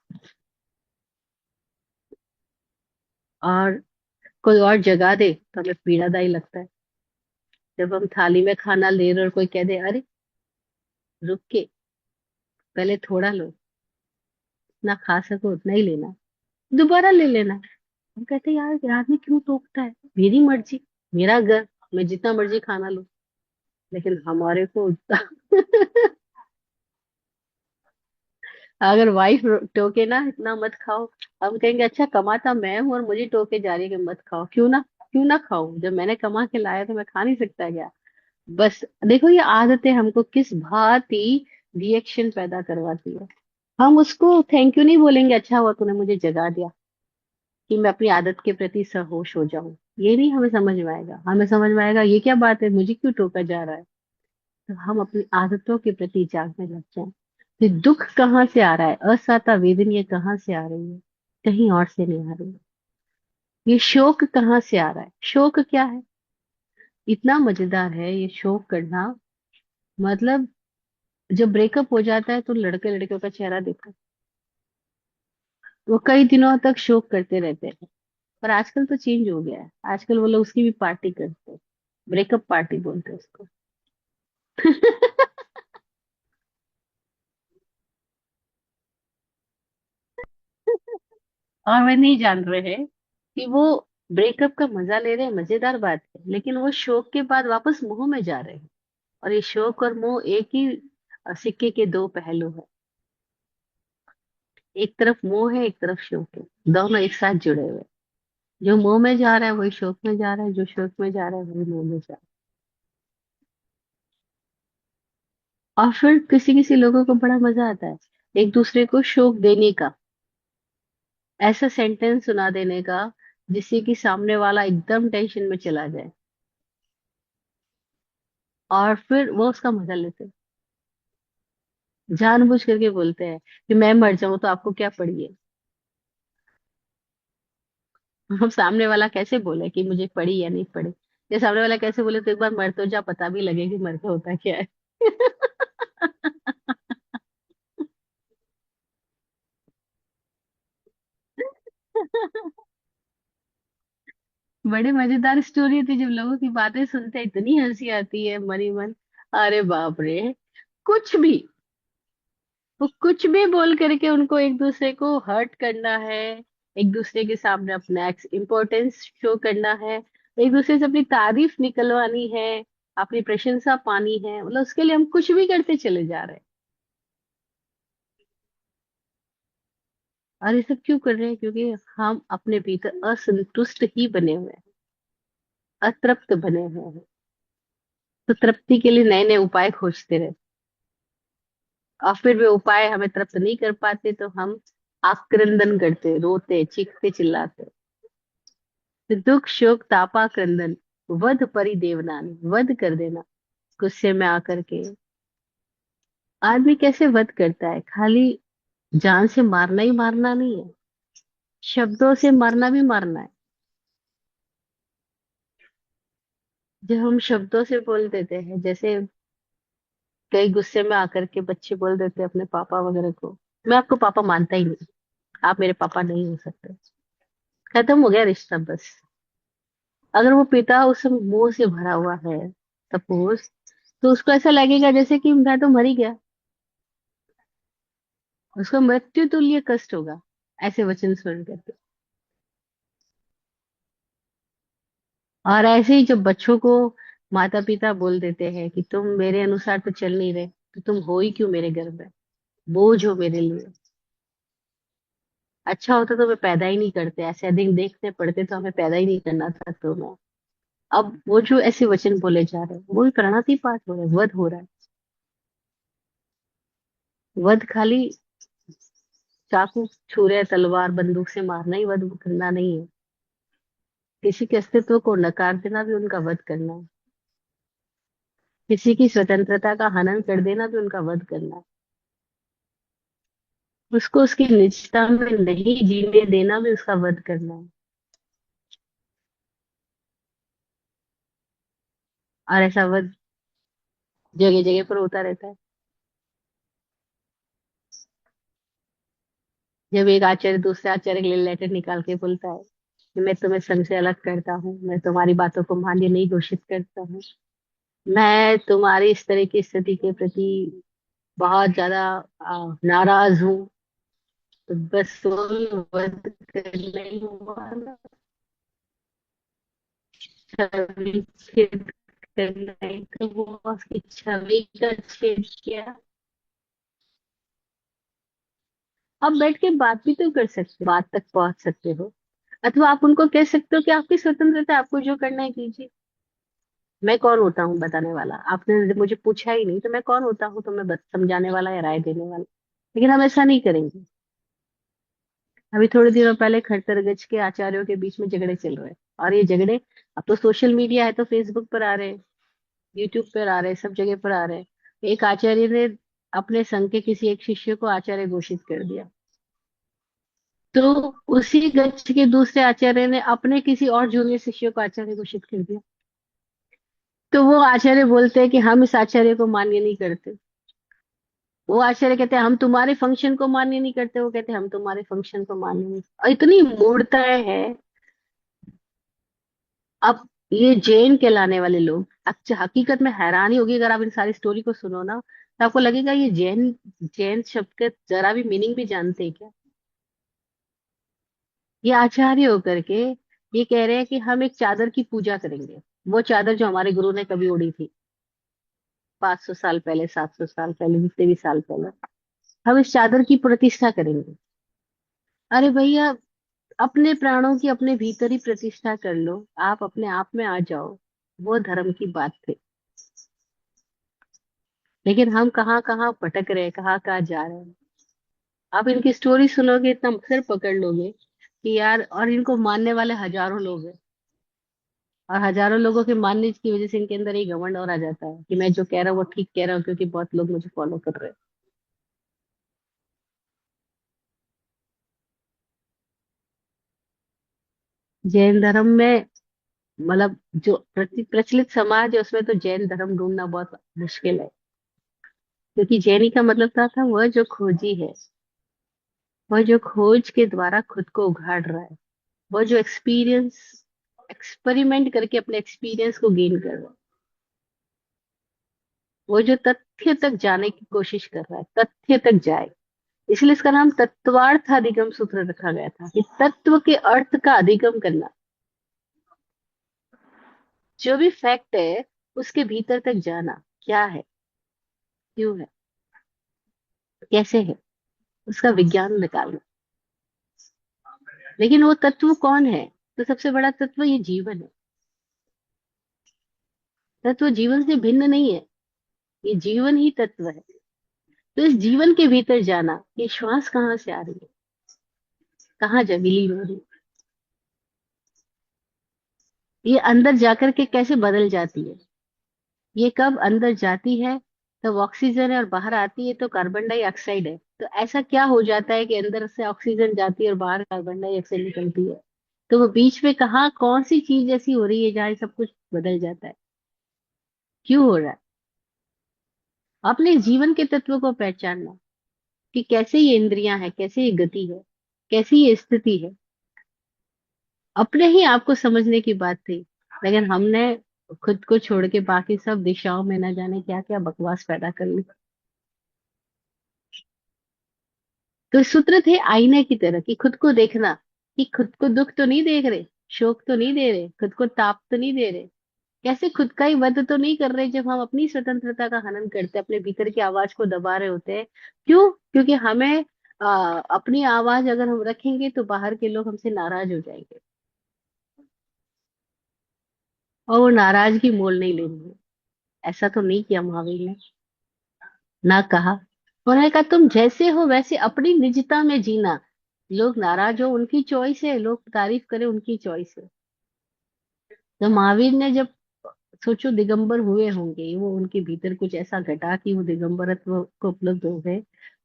और कोई और जगा दे तो हमें पीड़ादायी लगता है। जब हम थाली में खाना ले रहे और कोई कह दे अरे रुक के पहले थोड़ा लो, ना खा सको उतना ही लेना, दोबारा ले लेना। हम कहते हैं यार ये आदमी क्यों टोकता है, मेरी मर्जी, मेरा घर, मैं जितना मर्जी खाना लूं। लेकिन हमारे को अगर वाइफ टोके ना इतना मत खाओ, हम कहेंगे अच्छा कमाता मैं हूं और मुझे टोके जा रही है कि मत खाओ, क्यों ना, क्यों ना खाऊं, जब मैंने कमा के लाया तो मैं खा नहीं सकता क्या। बस देखो ये आदतें हमको किस भांति रिएक्शन पैदा करवाती है। हम उसको थैंक यू नहीं बोलेंगे, अच्छा हुआ तूने मुझे जगा दिया कि मैं अपनी आदत के प्रति सहोश हो जाऊं। ये नहीं हमें समझ में आएगा, हमें समझ में आएगा ये क्या बात है, मुझे क्यों टोका जा रहा है। तो हम अपनी आदतों के प्रति जागने लग जाएं। फिर दुख कहाँ से आ रहा है, असहता वेदना कहाँ से आ रही है, कहीं और से नहीं आ रही है। ये शोक कहाँ से आ रहा है, शोक क्या है, इतना मजेदार है ये शोक करना। मतलब जब ब्रेकअप हो जाता है तो लड़के लड़कियों का चेहरा देखो, वो कई दिनों तक शोक करते रहते हैं। पर आजकल तो चेंज हो गया है, आजकल वो लोग उसकी भी पार्टी करते हैं। ब्रेकअप पार्टी बोलते हैं उसको। और वे नहीं जान रहे हैं कि वो ब्रेकअप का मजा ले रहे हैं, मजेदार बात है, लेकिन वो शोक के बाद वापस मोह में जा रहे हैं। और ये शोक और मोह एक ही सिक्के के दो पहलू है। एक तरफ मोह है, एक तरफ शोक है। दोनों एक साथ जुड़े हुए हैं। जो मोह में जा रहा है वही शोक में जा रहा है, जो शोक में जा रहा है वही मोह में जा रहा है। और फिर किसी किसी लोगों को बड़ा मजा आता है एक दूसरे को शोक देने का, ऐसा सेंटेंस सुना देने का जिससे कि सामने वाला एकदम टेंशन में चला जाए, और फिर वो उसका मजा लेते हैं। जानबूझ करके बोलते हैं कि मैं मर जाऊं तो आपको क्या पड़ी है। हम सामने वाला कैसे बोले कि मुझे पड़ी या नहीं पड़ी। ये सामने वाला कैसे बोले तो एक बार मर तो जा, पता भी लगे कि मर के होता क्या है। बड़े मजेदार स्टोरी थी, जब लोगों की बातें सुनते हैं इतनी हंसी आती है मनी मन। अरे बाप रे। कुछ भी, वो कुछ भी बोल करके उनको एक दूसरे को हर्ट करना है, एक दूसरे के सामने अपना इम्पोर्टेंस शो करना है, एक दूसरे से अपनी तारीफ निकलवानी है, अपनी प्रशंसा पानी है, मतलब उसके लिए हम कुछ भी करते चले जा रहे हैं। और ये सब क्यों कर रहे हैं? क्योंकि हम अपने भीतर असंतुष्ट ही बने हुए हैं, अतृप्त बने हुए हैं। तो तृप्ति के लिए नए नए उपाय खोजते रहे, और फिर वे उपाय हमें तृप्त नहीं कर पाते तो हम आक्रंदन करते, रोते, चीखते, चिल्लाते। तो दुख शोक तापा क्रंदन, वध परि देवनानी, वध कर देना गुस्से में आकर के। आदमी कैसे वध करता है? खाली जान से मारना ही मारना नहीं है, शब्दों से मारना भी मारना है। जब हम शब्दों से बोल देते हैं, जैसे कई गुस्से में आकर के बच्चे बोल देते हैं अपने पापा वगैरह को, मैं आपको पापा मानता ही नहीं, आप मेरे पापा नहीं हो सकते। खत्म हो गया रिश्ता बस। अगर वो पिता उस समय मोह से भरा हुआ है, सपोज, तो उसको ऐसा लगेगा जैसे कि मैं तो मर ही गया। उसको मृत्यु तुल्य कष्ट होगा ऐसे वचन सुन करके। और ऐसे ही जब बच्चों को माता पिता बोल देते हैं कि तुम मेरे अनुसार तो चल नहीं रहे, तो तुम हो ही क्यों मेरे घर में, बोझ हो मेरे लिए। अच्छा होता तो हमें पैदा ही नहीं करते, ऐसे दिन देखने पड़ते तो हमें पैदा ही नहीं करना था तो मैं। अब वो जो ऐसे वचन बोले जा रहे हैं वो भी प्रणति पाठ हो रहा है, वध हो रहा है। वध खाली चाकू छुरे तलवार बंदूक से मारना ही वध करना नहीं है। किसी के अस्तित्व को नकार देना भी उनका वध करना है। किसी की स्वतंत्रता का हनन कर देना भी उनका वध करना है। उसको उसकी निजता में नहीं जीने देना भी उसका वध करना है। और ऐसा वध जगह जगह पर होता रहता है। जब एक आचार्य दूसरे आचार्य के लिए लेटर निकाल के बोलता है कि मैं तुम्हें संघ से अलग करता हूँ, मैं तुम्हारी बातों को मान्य नहीं घोषित करता हूँ, मैं तुम्हारी इस तरह की स्थिति के प्रति बहुत ज्यादा नाराज हूँ, तो बस वो भी वध करना ही हुआ ना। छवि छेद करना है, तो वो उसकी छवि का छेद किया। आप बैठ के बात भी तो कर सकते हो, बात तक पहुंच सकते हो। अथवा आप उनको कह सकते हो कि आपकी स्वतंत्रता है, आपको जो करना है कीजिए। मैं कौन होता हूँ बताने वाला? आपने मुझे पूछा ही नहीं तो मैं कौन होता हूँ तो मैं समझाने वाला या राय देने वाला? लेकिन हम ऐसा नहीं करेंगे। अभी थोड़े दिनों पहले खट्टरगच के आचार्यों के बीच में झगड़े चल रहे हैं। और ये झगड़े अब तो सोशल मीडिया है तो फेसबुक पर आ रहे हैं, यूट्यूब पर आ रहे हैं, सब जगह पर आ रहे हैं। एक आचार्य ने अपने संघ के किसी एक शिष्य को आचार्य घोषित कर दिया, तो उसी गच्छ के दूसरे आचार्य ने अपने किसी और जूनियर शिष्य को आचार्य घोषित कर दिया। तो वो आचार्य बोलते हैं कि हम इस आचार्य को मान्य नहीं करते। वो आचार्य कहते हैं हम तुम्हारे फंक्शन को मान्य नहीं करते, वो कहते हैं हम तुम्हारे फंक्शन को मान्य नहीं, और इतनी मूर्खताएं है। अब ये जैन कहलाने वाले लोग, अच्छा हकीकत में हैरानी होगी अगर आप इन सारी स्टोरी को सुनो ना, तो आपको लगेगा ये जैन, जैन शब्द के जरा भी मीनिंग भी जानते हैं क्या? ये आचार्य होकर के ये कह रहे हैं कि हम एक चादर की पूजा करेंगे, वो चादर जो हमारे गुरु ने कभी ओढ़ी थी, 500 साल पहले, 700 साल पहले, जितने भी साल पहले, हम इस चादर की प्रतिष्ठा करेंगे। अरे भैया, अपने प्राणों की अपने भीतर ही प्रतिष्ठा कर लो, आप अपने आप में आ जाओ, वो धर्म की बात थी। लेकिन हम कहाँ कहाँ भटक रहे हैं, कहाँ कहाँ जा रहे हैं। आप इनकी स्टोरी सुनोगे इतना सिर पकड़ लोगे कि यार, और इनको मानने वाले हजारों लोग हैं, और हजारों लोगों के मानने की वजह से इनके अंदर एक घमंड और आ जाता है कि मैं जो कह रहा हूँ वो ठीक कह रहा हूँ, क्योंकि बहुत लोग मुझे फॉलो कर रहे हैं। जैन धर्म में, मतलब जो प्रचलित समाज है उसमें तो जैन धर्म ढूंढना बहुत मुश्किल है, क्योंकि जैनी का मतलब था वह जो खोजी है, वह जो खोज के द्वारा खुद को उघाड़ रहा है, वह जो एक्सपीरियंस, एक्सपेरिमेंट करके अपने एक्सपीरियंस को गेन कर रहा है, वो जो तथ्य तक जाने की कोशिश कर रहा है, तथ्य तक जाए। इसलिए इसका नाम तत्वार्थ अधिगम सूत्र रखा गया था, कि तत्व के अर्थ का अधिगम करना, जो भी फैक्ट है उसके भीतर तक जाना, क्या है, क्यों है, कैसे है, उसका विज्ञान निकालना। लेकिन वो तत्व कौन है? तो सबसे बड़ा तत्व ये जीवन है। तत्व जीवन से भिन्न नहीं है, ये जीवन ही तत्व है। तो इस जीवन के भीतर जाना, ये श्वास कहाँ से आ रही है, कहाँ विलीन हो रही है, ये अंदर जाकर के कैसे बदल जाती है, ये कब अंदर जाती है तब ऑक्सीजन है, और बाहर आती है तो कार्बन डाइऑक्साइड है। तो ऐसा क्या हो जाता है कि अंदर से ऑक्सीजन जाती है और बाहर कार्बन डाइऑक्साइड निकलती है? तो वो बीच में कहाँ कौन सी चीज ऐसी हो रही है जहाँ ये सब कुछ बदल जाता है, क्यों हो रहा है? अपने जीवन के तत्व को पहचानना, कि कैसे ये इंद्रियां है, कैसे ये गति है, कैसी ये स्थिति है, अपने ही आप को समझने की बात थी। लेकिन हमने खुद को छोड़ के बाकी सब दिशाओं में न जाने क्या क्या बकवास पैदा कर ली। तो सूत्र थे आईने की तरह, कि खुद को देखना, कि खुद को दुख तो नहीं देख रहे, शोक तो नहीं दे रहे, खुद को ताप तो नहीं दे रहे, कैसे खुद का ही वध तो नहीं कर रहे जब हम अपनी स्वतंत्रता का हनन करते, अपने भीतर की आवाज को दबा रहे होते हैं। क्यों? क्योंकि हमें अपनी आवाज अगर हम रखेंगे तो बाहर के लोग हमसे नाराज हो जाएंगे, और वो नाराजगी मोल नहीं लेनी है। ऐसा तो नहीं किया महावीर ने, ना कहा। उन्होंने कहा तुम जैसे हो वैसे अपनी निजता में जीना, लोग नाराज हो उनकी चॉइस है, लोग तारीफ करें उनकी चॉइस है। तो महावीर ने जब, सोचो दिगंबर हुए होंगे, वो उनके भीतर कुछ ऐसा घटा कि वो दिगंबरत्व को उपलब्ध हो गए,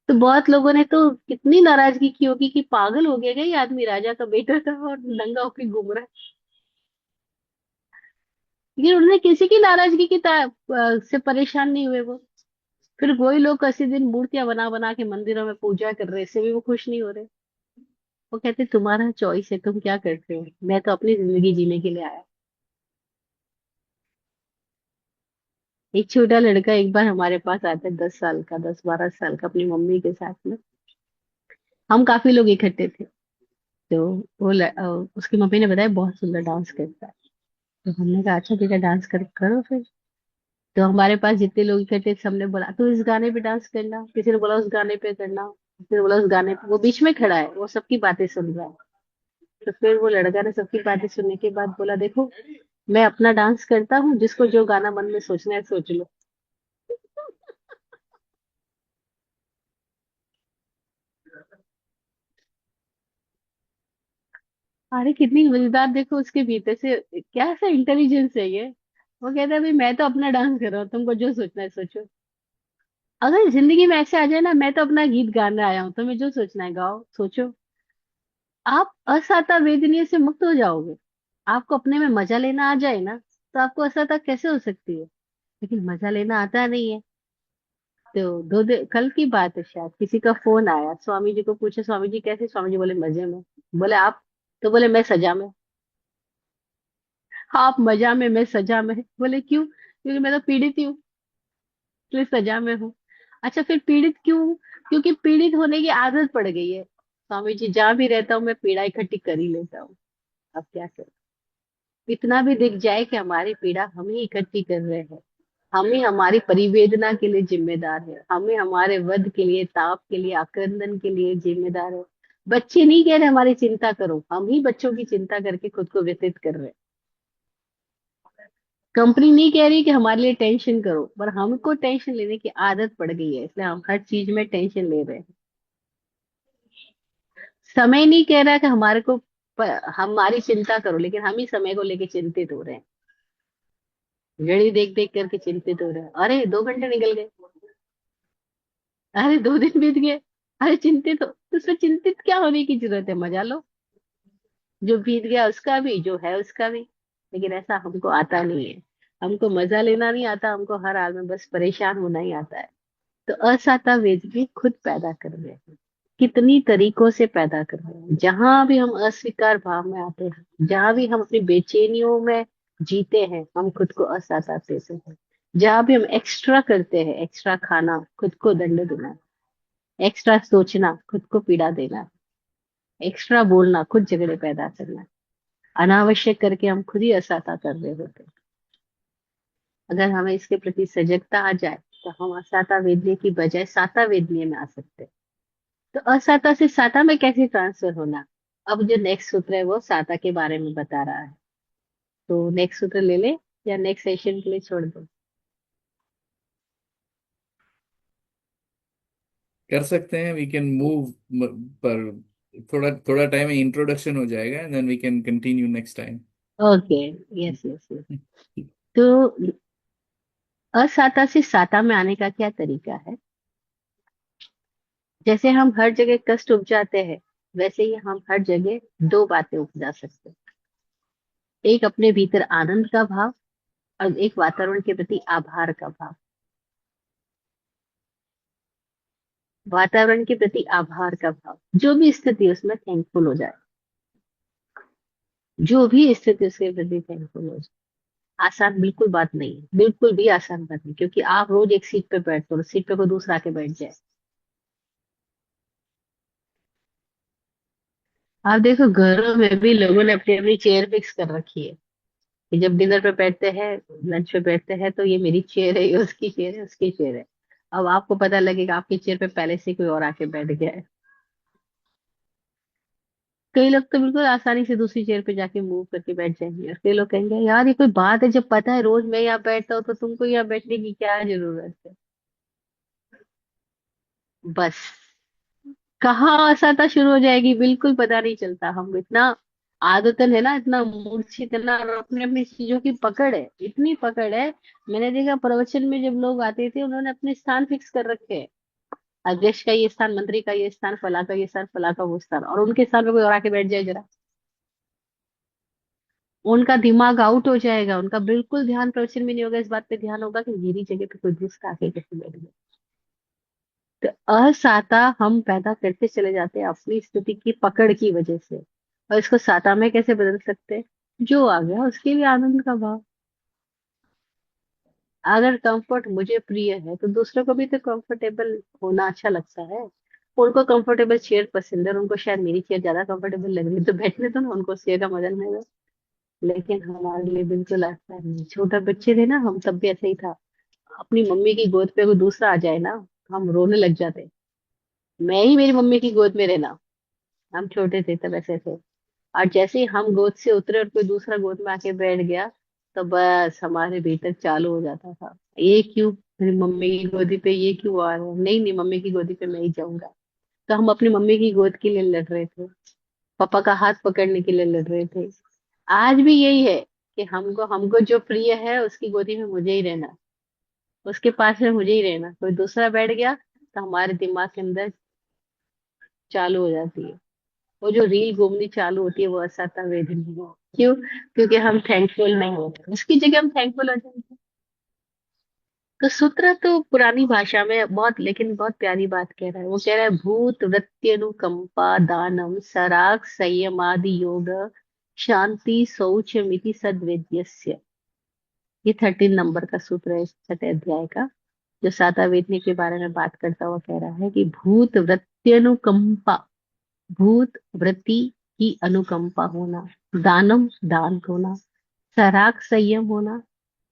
तो बहुत लोगों ने तो कितनी नाराजगी की होगी कि पागल हो गया क्या ये आदमी, राजा का बेटा था और नंगा होके घूम रहा है। लेकिन उन्होंने किसी की नाराजगी की से परेशान नहीं हुए वो। फिर वही लोग किसी दिन मूर्तियां बना बना के मंदिरों में पूजा कर रहे, इससे भी वो खुश नहीं हो रहे। वो कहते तुम्हारा चॉइस है, तुम क्या करते हो, मैं तो अपनी जिंदगी जीने के लिए आया। एक छोटा लड़का एक बार हमारे पास आता है, 10 साल का, 10-12 साल का, अपनी मम्मी के साथ में। हम काफी लोग इकट्ठे थे। तो उसकी मम्मी ने बताया बहुत सुंदर डांस करता है। तो हमने कहा अच्छा बेटा डांस करो फिर। तो हमारे पास जितने लोग इकट्ठे थे, सबने बोला तो इस गाने पे डांस करना, किसी ने बोला उस गाने पे करना, किसी ने बोला उस गाने पे। वो बीच में खड़ा है, वो सबकी बातें सुन रहा है। तो फिर वो लड़का ने सबकी बातें सुनने के बाद बोला देखो, मैं अपना डांस करता हूँ, जिसको जो गाना मन में सोचना है सोच लो। अरे कितनी मजेदार, देखो उसके भीतर से क्या सा इंटेलिजेंस है ये। वो कहता है भाई मैं तो अपना डांस कर रहा हूँ, तुमको जो सोचना है सोचो। अगर जिंदगी में ऐसे आ जाए ना, मैं तो अपना गीत गाने आया हूँ, तुम्हें जो सोचना है गाओ सोचो, आप असहता वेदनीय से मुक्त हो जाओगे। आपको अपने में मजा लेना आ जाए ना, तो आपको असहता कैसे हो सकती है? लेकिन मजा लेना आता नहीं है। तो दो दिन कल की बात है शायद, किसी का फोन आया, स्वामी जी को पूछे स्वामी जी कैसे, स्वामी जी बोले मजे में। बोले आप? तो बोले मैं सजा में। हाँ, आप मजा में, मैं सजा में। बोले क्यों? क्योंकि मैं तो पीड़ित ही हूँ, इसलिए सजा में हूँ। अच्छा, फिर पीड़ित क्यों? क्योंकि पीड़ित होने की आदत पड़ गई है स्वामी जी, जहां भी रहता हूँ मैं पीड़ा इकट्ठी कर ही लेता हूँ। अब क्या करें? इतना भी दिख जाए कि हमारी पीड़ा हम ही इकट्ठी कर रहे हैं, हम ही हमारी परिवेदना के लिए जिम्मेदार है, हम ही हमारे वध के लिए, ताप के लिए, आक्रंदन के लिए जिम्मेदार है। बच्चे नहीं कह रहे हमारी चिंता करो, हम ही बच्चों की चिंता करके खुद को व्यतीत कर रहे हैं। कंपनी नहीं कह रही कि हमारे लिए टेंशन करो, पर हमको टेंशन लेने की आदत पड़ गई है, इसलिए हम हर चीज में टेंशन ले रहे हैं। समय नहीं कह रहा कि हमारे को हमारी चिंता करो, लेकिन हम ही समय को लेके चिंतित हो रहे हैं। घड़ी देख देख करके चिंतित हो रहे हैं, अरे 2 घंटे निकल गए, अरे 2 दिन बीत गए, अरे चिंतित हो तो उसमें चिंतित क्या होने की जरूरत है, मजा लो। जो बीत गया उसका भी, जो है उसका भी। लेकिन ऐसा हमको आता नहीं है, हमको मजा लेना नहीं आता, हमको हर हाल में बस परेशान होना ही आता है। तो असाता वेद भी खुद पैदा कर रहे हैं, कितनी तरीकों से पैदा कर रहे हैं। जहां भी हम अस्वीकार भाव में आते हैं, जहां भी हम अपनी बेचैनियों में जीते हैं, हम खुद को असाता देते हैं। जहां भी हम एक्स्ट्रा करते हैं, एक्स्ट्रा खाना खुद को दंड देना, एक्स्ट्रा सोचना खुद को पीड़ा देना, एक्स्ट्रा बोलना खुद झगड़े पैदा करना, अनावश्यक करके हम खुद ही असाता कर रहे होते हैं। अगर हमें इसके प्रति सजगता आ जाए तो हम असाता वेदने की बजाय साता वेदने में आ सकते हैं। तो असाता से साता में कैसे ट्रांसफर होना, अब जो नेक्स्ट सूत्र है वो साता के बारे में बता रहा है। तो नेक्स्ट सूत्र ले ले या नेक्स्ट सेशन के लिए छोड़ दो? कर सकते हैं, वी कैन मूव, पर थोड़ा थोड़ा टाइम इंट्रोडक्शन हो जाएगा, then we can continue next time. Okay, yes yes yes. तो असाता से साता में आने का क्या तरीका है? जैसे हम हर जगह कष्ट उपजाते हैं, वैसे ही हम हर जगह दो बातें उपजा सकते हैं। एक अपने भीतर आनंद का भाव, और एक वातावरण के प्रति आभार का भाव। वातावरण के प्रति आभार का भाव, जो भी स्थिति है उसमें थैंकफुल हो जाए, जो भी स्थिति उसके प्रति थैंकफुल हो जाए। आसान बिल्कुल बात नहीं है, बिल्कुल भी आसान बात नहीं, क्योंकि आप रोज एक सीट पे बैठते हो, सीट पे कोई दूसरा आके बैठ जाए। आप देखो घरों में भी लोगों ने अपनी अपनी चेयर फिक्स कर रखी है, कि जब डिनर पे बैठते हैं, लंच पे बैठते हैं, तो ये मेरी चेयर है, ये उसकी चेयर है, उसकी चेयर है। अब आपको पता लगेगा आपकी चेयर पे पहले से कोई और आके बैठ गया है। कई लोग तो बिल्कुल आसानी से दूसरी चेयर पे जाके मूव करके बैठ जाएंगे, और कई लोग कहेंगे यार ये कोई बात है, जब पता है रोज मैं यहाँ बैठता हूँ तो तुमको यहाँ बैठने की क्या जरूरत है। बस, कहाँ असहता शुरू हो जाएगी बिल्कुल पता नहीं चलता। हम इतना आदतन है ना, इतना मूर्छित है ना, और अपने अपनी चीजों की पकड़ है, इतनी पकड़ है। मैंने देखा प्रवचन में जब लोग आते थे, उन्होंने अपने स्थान फिक्स कर रखे हैं। अध्यक्ष का ये स्थान, मंत्री का ये स्थान, फला का ये स्थान, फला का वो स्थान, और उनके स्थान पे कोई और आके बैठ जाए जरा, उनका दिमाग आउट हो जाएगा, उनका बिल्कुल ध्यान प्रवचन में नहीं होगा, इस बात पे ध्यान होगा कि मेरी जगह पे कोई दूसरा आके कैसे बैठ गया। तो असाता हम पैदा करते चले जाते हैं अपनी स्थिति की पकड़ की वजह से, और इसको साता में कैसे बदल सकते हैं? जो आ गया उसके लिए आनंद का भाव। अगर कंफर्ट मुझे प्रिय है तो दूसरों को भी तो कंफर्टेबल होना अच्छा लगता है। उनको कंफर्टेबल चेयर पसंद है और उनको शायद मेरी चेयर ज्यादा कंफर्टेबल लग रही है, तो बैठने तो ना उनको उस चेयर का मजा नहीं। लेकिन हमारे लिए बिल्कुल ऐसा नहीं, छोटा बच्चे थे ना हम तब भी ऐसा ही था। अपनी मम्मी की गोद पे कोई दूसरा आ जाए ना, हम रोने लग जाते। मैं ही मेरी मम्मी की गोद में रहना, हम छोटे थे तब ऐसे थे। और जैसे ही हम गोद से उतरे और कोई दूसरा गोद में आके बैठ गया, तो बस हमारे भीतर चालू हो जाता था, ये क्यों मेरी मम्मी की गोदी पे ये क्यों आ रहा है, नहीं नहीं मम्मी की गोदी पे मैं ही जाऊंगा। तो हम अपनी मम्मी की गोद के लिए लड़ रहे थे, पापा का हाथ पकड़ने के लिए लड़ रहे थे। आज भी यही है कि हमको हमको जो प्रिय है उसकी गोदी में मुझे ही रहना, उसके पास में मुझे ही रहना। कोई दूसरा बैठ गया तो हमारे दिमाग के अंदर चालू हो जाती है, वो जो रील घूमनी चालू होती है, वो असता वेदना है। क्यों? क्योंकि हम थैंकफुल नहीं होते, उसकी जगह हम थैंकफुल हो जाएंगे। तो सूत्र तो पुरानी भाषा में बहुत, लेकिन बहुत प्यारी बात कह रहा है। वो कह रहा है भूत वृत्त्यनुकंपा दानम सराग संयमादि योग शांति शौच मिति सद्वेद्यस्य। ये 13 नंबर का सूत्र है इस छठे अध्याय का, जो सातावेदनी के बारे में बात करता हुआ कह रहा है कि भूत वृत्त्यनुकंपा, भूत वृत्ति की अनुकंपा होना, दानम दान होना, सराग संयम होना,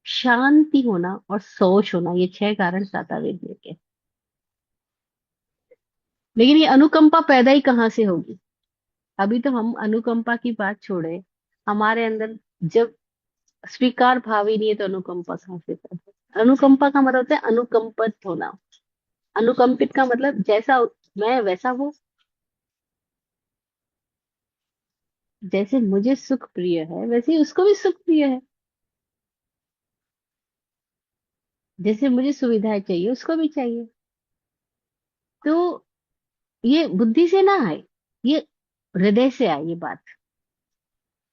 शांति होना और शौच होना, ये 6 कारण सातावेद के। लेकिन ये अनुकंपा पैदा ही कहाँ से होगी? अभी तो हम अनुकंपा की बात छोड़े, हमारे अंदर जब स्वीकार भाव ही नहीं है तो अनुकंपा कहाँ से पैदा होगी? अनुकंपा का मतलब होता है अनुकंपित होना। अनुकंपित का मतलब जैसा मैं वैसा हूँ, जैसे मुझे सुख प्रिय है वैसे ही उसको भी सुख प्रिय है, जैसे मुझे सुविधाएं चाहिए उसको भी चाहिए। तो ये बुद्धि से ना आए, ये हृदय से आए ये बात।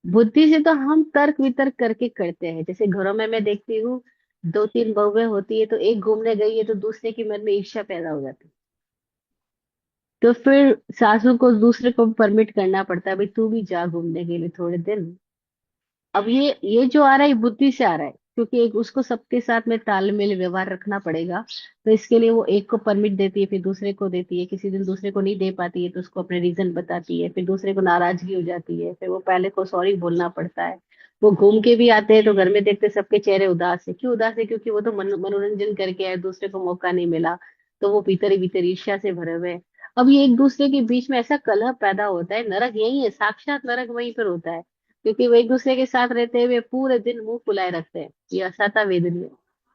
बुद्धि से तो हम तर्क वितर्क करके करते हैं। जैसे घरों में मैं देखती हूँ, 2 3 बहुएं होती है तो एक घूमने गई है तो दूसरे के मन में ईर्ष्या पैदा हो जाती है। तो फिर सासू को दूसरे को परमिट करना पड़ता है, भाई तू भी जा घूमने के लिए थोड़े दिन। अब ये जो आ रहा है ये बुद्धि से आ रहा है, क्योंकि एक उसको सबके साथ में तालमेल व्यवहार रखना पड़ेगा। तो इसके लिए वो एक को परमिट देती है, फिर दूसरे को देती है, किसी दिन दूसरे को नहीं दे पाती है तो उसको अपने रीजन बताती है, फिर दूसरे को नाराजगी हो जाती है, फिर वो पहले को सॉरी बोलना पड़ता है। वो घूम के भी आते हैं तो घर में देखते सबके चेहरे उदास है। क्यों उदास है? क्योंकि वो तो मनोरंजन करके आए, दूसरे को मौका नहीं मिला, तो वो भीतर ही भीतर ईर्ष्या से भरे हुए हैं। अब ये एक दूसरे के बीच में ऐसा कलह पैदा होता है। नरक यही है, साक्षात नरक वहीं पर होता है, क्योंकि वो एक दूसरे के साथ रहते हुए पूरे दिन मुंह फुलाए रखते हैं। ये असाता वेदनी है।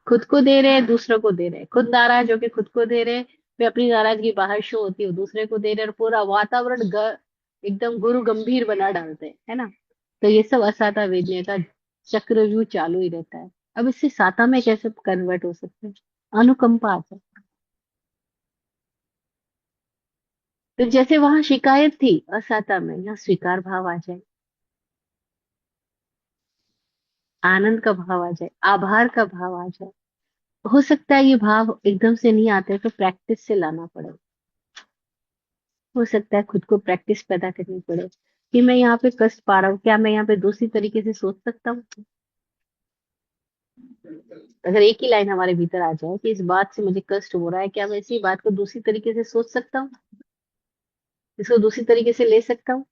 खुद को दे रहे हैं, दूसरों को दे रहे हैं, खुद नाराज होके खुद को दे रहे हैं, फिर अपनी नाराजगी बाहर शो होती है वो दूसरे को दे रहे हैं, और पूरा वातावरण एकदम गुरु गंभीर बना डालते हैं, है ना? तो ये सब असाता वेदनीय का चक्रव्यूह चालू ही रहता है। अब इससे साता में कैसे कन्वर्ट हो सकते हैं? अनुकंपा आ जाए। तो जैसे वहां शिकायत थी असाता में, यहाँ स्वीकार भाव आ जाए, आनंद का भाव आ जाए, आभार का भाव आ जाए। हो सकता है ये भाव एकदम से नहीं आते, तो प्रैक्टिस से लाना पड़े। हो सकता है खुद को प्रैक्टिस पैदा करनी पड़े कि मैं यहाँ पे कष्ट पा रहा हूँ, क्या मैं यहाँ पे दूसरी तरीके से सोच सकता हूँ? अगर एक ही लाइन हमारे भीतर आ जाए कि इस बात से मुझे कष्ट हो रहा है, क्या मैं इसी बात को दूसरी तरीके से सोच सकता हूँ, इसको दूसरी तरीके से ले सकता हूँ?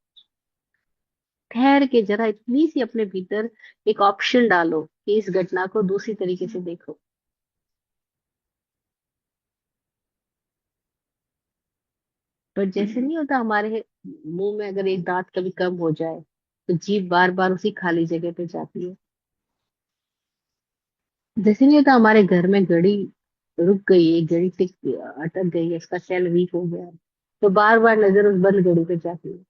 ठहर के जरा इतनी सी अपने भीतर एक ऑप्शन डालो कि इस घटना को दूसरी तरीके से देखो। पर जैसे नहीं होता हमारे मुंह में अगर एक दांत कभी कम हो जाए तो जीभ बार बार उसी खाली जगह पे जाती है। जैसे नहीं होता हमारे घर में घड़ी रुक गई है, घड़ी टिक अटक गई है, उसका सेल वीक हो गया है, तो बार बार नजर उस बंद घड़ी पे जाती है।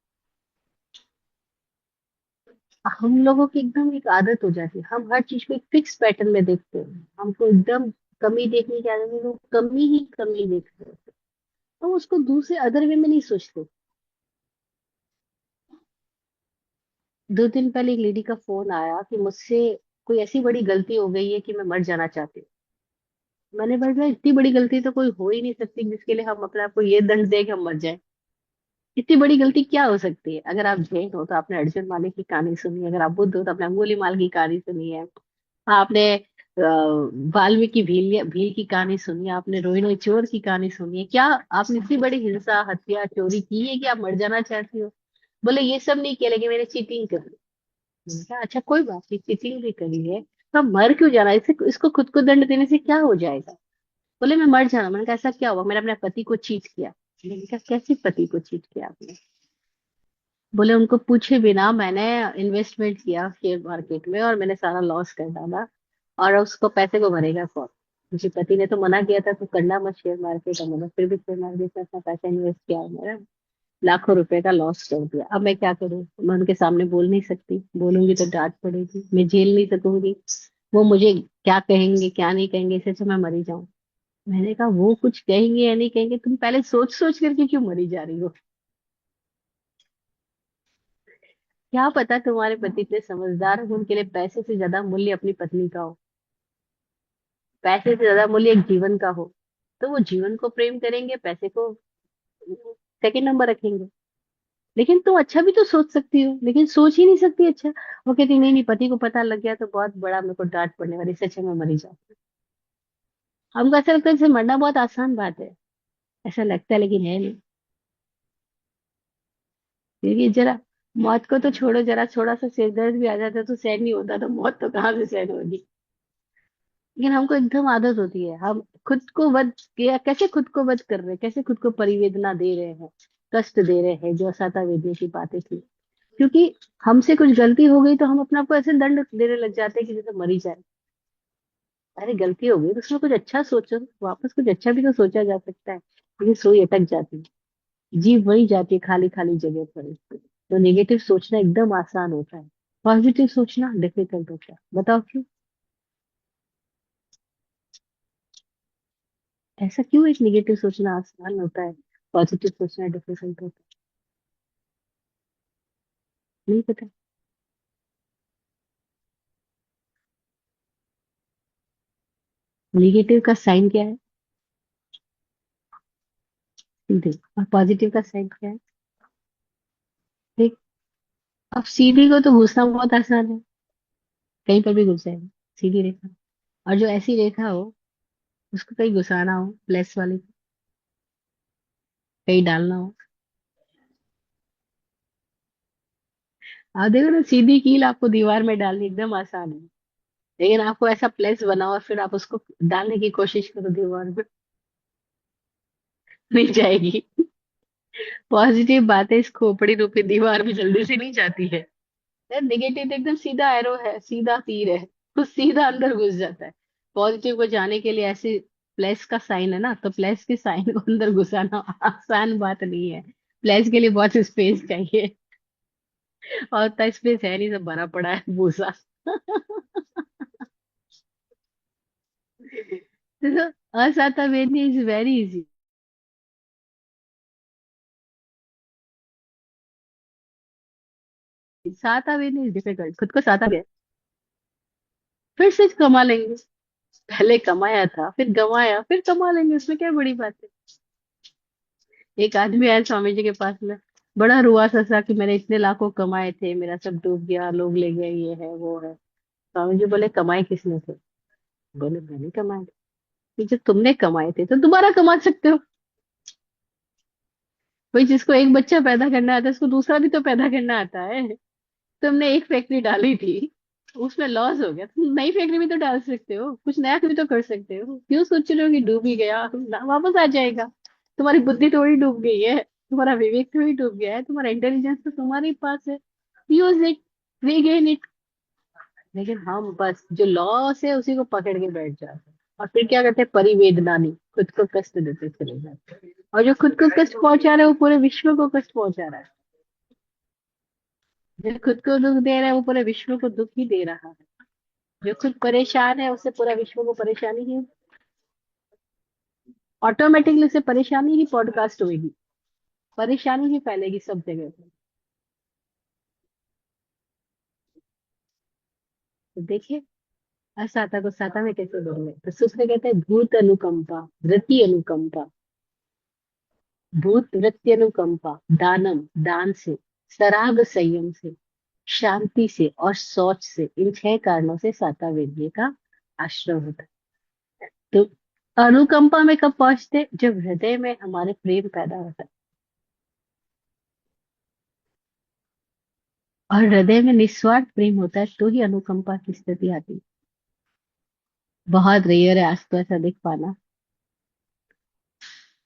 हम लोगों की एकदम एक आदत हो जाती है, हम हर चीज को एक फिक्स पैटर्न में देखते हैं। हमको एकदम कमी देखने की आदत है, तो कमी ही कमी देखते हैं, तो उसको दूसरे अदर वे में नहीं सोचते। 2 दिन पहले एक लेडी का फोन आया कि मुझसे कोई ऐसी बड़ी गलती हो गई है कि मैं मर जाना चाहती हूँ। मैंने बोला इतनी बड़ी गलती तो कोई हो ही नहीं सकती जिसके लिए हम अपने आप को ये दंड दे के हम मर जाए। इतनी बड़ी गलती क्या हो सकती है? अगर आप जैन हो तो आपने अर्जुन मालिक की कहानी सुनी है, अगर आप बुद्ध हो तो आपने अंगुली माल की कहानी सुनी है, आपने वाल्मीकि भील की कहानी सुनी है, आपने रोहिणी चोर की कहानी सुनी है। क्या आपने इतनी बड़ी हिंसा हत्या चोरी की है कि आप मर जाना चाहती हो? बोले ये सब नहीं किया, लेकिन मैंने चीटिंग कर ली। मैंने कहा अच्छा कोई बात नहीं, चीटिंग भी करी है तो अब मर क्यों जाना? इससे इसको खुद को दंड देने से क्या हो जाएगा? बोले मैं मर जाना। मैंने कहा ऐसा क्या हुआ? मैंने अपने पति को चीट किया। मैंने कहा कैसे पति को चीट किया आपने? बोले उनको पूछे बिना मैंने इन्वेस्टमेंट किया शेयर मार्केट में और मैंने सारा लॉस कर डाला, और उसको पैसे को भरेगा कौन? मुझे पति ने तो मना किया था तो करना मत शेयर मार्केट, और मैंने फिर भी शेयर मार्केट में अपना पैसा इन्वेस्ट किया और मेरा लाखों रुपए का लॉस कर दिया। अब मैं क्या करूं? मैं उनके सामने बोल नहीं सकती, बोलूंगी तो डांट पड़ेगी, मैं झेल नहीं सकूंगी, वो मुझे क्या कहेंगे क्या नहीं कहेंगे, इससे अच्छा मैं मरी जाऊं। मैंने कहा वो कुछ कहेंगे या नहीं कहेंगे, तुम पहले सोच सोच करके क्यों मरी जा रही हो? क्या पता तुम्हारे पति इतने समझदार हो, उनके लिए पैसे से ज्यादा मूल्य अपनी पत्नी का हो। पैसे से ज्यादा मूल्य एक जीवन का हो, तो वो जीवन को प्रेम करेंगे, पैसे को सेकंड नंबर रखेंगे। लेकिन तुम अच्छा भी तो सोच सकती हो, लेकिन सोच ही नहीं सकती अच्छा। वो कहती नहीं नहीं, पति को पता लग गया तो बहुत बड़ा मेरे को डांट पड़ने वाली, सच है मैं मरी जाऊँ। हमको ऐसा लगता है जैसे मरना बहुत आसान बात है, ऐसा लगता है लेकिन है नहीं। क्योंकि जरा मौत को तो छोड़ो, जरा थोड़ा सा सिर दर्द भी आ जाता तो सहन नहीं होता, तो मौत तो कहाँ से सहन होगी। लेकिन हमको एकदम आदत होती है, हम खुद को वध किया, कैसे खुद को वध कर रहे हैं, कैसे खुद को परिवेदना दे रहे हैं, कष्ट दे रहे हैं, जो असाता वेदने की बातें थी। क्योंकि हमसे कुछ गलती हो गई तो हम अपने आप को ऐसे दंड देने लग जाते हैं कि जैसे मरी जाए। अरे गलती हो गई तो उसमें कुछ अच्छा सोचो, वापस कुछ अच्छा भी तो सोचा जा सकता है। लेकिन सोई अटक जाती है, जीव वही जाती है खाली खाली जगह पर। तो नेगेटिव सोचना एकदम आसान होता है, पॉजिटिव सोचना डिफिकल्ट होता है। बताओ क्यों? ऐसा क्यों एक नेगेटिव सोचना आसान होता है, पॉजिटिव सोचना डिफिकल्ट होता है? नहीं पता। नेगेटिव का साइन क्या है? देख, और पॉजिटिव का साइन क्या है? देख, अब सीधी को तो घुसना बहुत आसान है, कहीं पर भी घुस जाएगा, सीधी रेखा। और जो ऐसी रेखा हो, उसको कहीं घुसाना हो, प्लस वाले को कहीं डालना हो। आप देखो ना, सीधी कील आपको दीवार में डालनी एकदम आसान है, लेकिन आपको ऐसा प्लेस बनाओ और फिर आप उसको डालने की कोशिश करो दीवार में, नहीं जाएगी। पॉजिटिव बातें इस खोपड़ी रूपी दीवार में जल्दी से नहीं जाती है। यार नेगेटिव तो एकदम सीधा एरो है, सीधा तीर है, तो सीधा अंदर घुस जाता है। पॉजिटिव को जाने के लिए ऐसे प्लस का साइन है ना, तो प्लस के साइन को अंदर घुसाना आसान बात नहीं है। प्लस के लिए बहुत स्पेस चाहिए, और उतना स्पेस है नहीं, सब भरा पड़ा है भूसा। तो असाता वेदनी इज वेरी इजी। साता वेदनी इज डिफिकल्ट, खुद को साता है, फिर से कमा लेंगे। पहले कमाया था, फिर गंवाया, फिर कमा लेंगे, उसमें क्या बड़ी बात है। एक आदमी आया स्वामी जी के पास में, बड़ा रुआ ससा कि मैंने इतने लाखों कमाए थे, मेरा सब डूब गया, लोग ले गए, ये है वो है। स्वामी जी बोले कमाए किसने थे? बोले मैंने कमाए थे। कि जब तुमने कमाए थे तो दोबारा कमा सकते हो। भाई जिसको एक बच्चा पैदा करना आता है, उसको दूसरा भी तो पैदा करना आता है। तुमने एक फैक्ट्री डाली थी, उसमें लॉस हो गया, तुम नई फैक्ट्री भी तो डाल सकते हो, कुछ नया भी तो कर सकते हो। क्यों सोच रहे हो कि डूब ही गया वापस आ जाएगा? तुम्हारी बुद्धि थोड़ी डूब गई है, तुम्हारा विवेक थोड़ी डूब गया है, तुम्हारा इंटेलिजेंस तो तुम्हारे पास है। Use it, regain it. लेकिन हम बस जो लॉस है उसी को पकड़ के बैठ जाते हैं, और फिर क्या करते हैं, परिवेदना नहीं, खुद को कष्ट देते चले जाते हैं। और जो खुद को कष्ट पहुंचा रहा है वो पूरे विश्व को कष्ट पहुंचा रहा है। जो खुद को दुख दे रहा है वो पूरे विश्व को दुख ही दे रहा है। जो खुद परेशान है उससे पूरा विश्व को परेशानी ही, ऑटोमेटिकली उसे परेशानी ही पॉडकास्ट होगी, परेशानी ही फैलेगी सब जगह पे। तो देखिए, असाता को साता में कैसे बोल रहे, तो सूत्र कहते हैं भूत अनुकंपा, वृत्ति अनुकंपा, भूत वृत्ति अनुकंपा, दानम दान से, सराग संयम से, शांति से, और शौच से, इन 6 कारणों से साता वेद्य का आश्रय होता है। तो अनुकंपा में कब पहुंचते? जब हृदय में हमारे प्रेम पैदा होता है, और हृदय में निस्वार्थ प्रेम होता है, तो ही अनुकंपा की स्थिति आती है। बहुत रेयर है आज तो ऐसा देख पाना,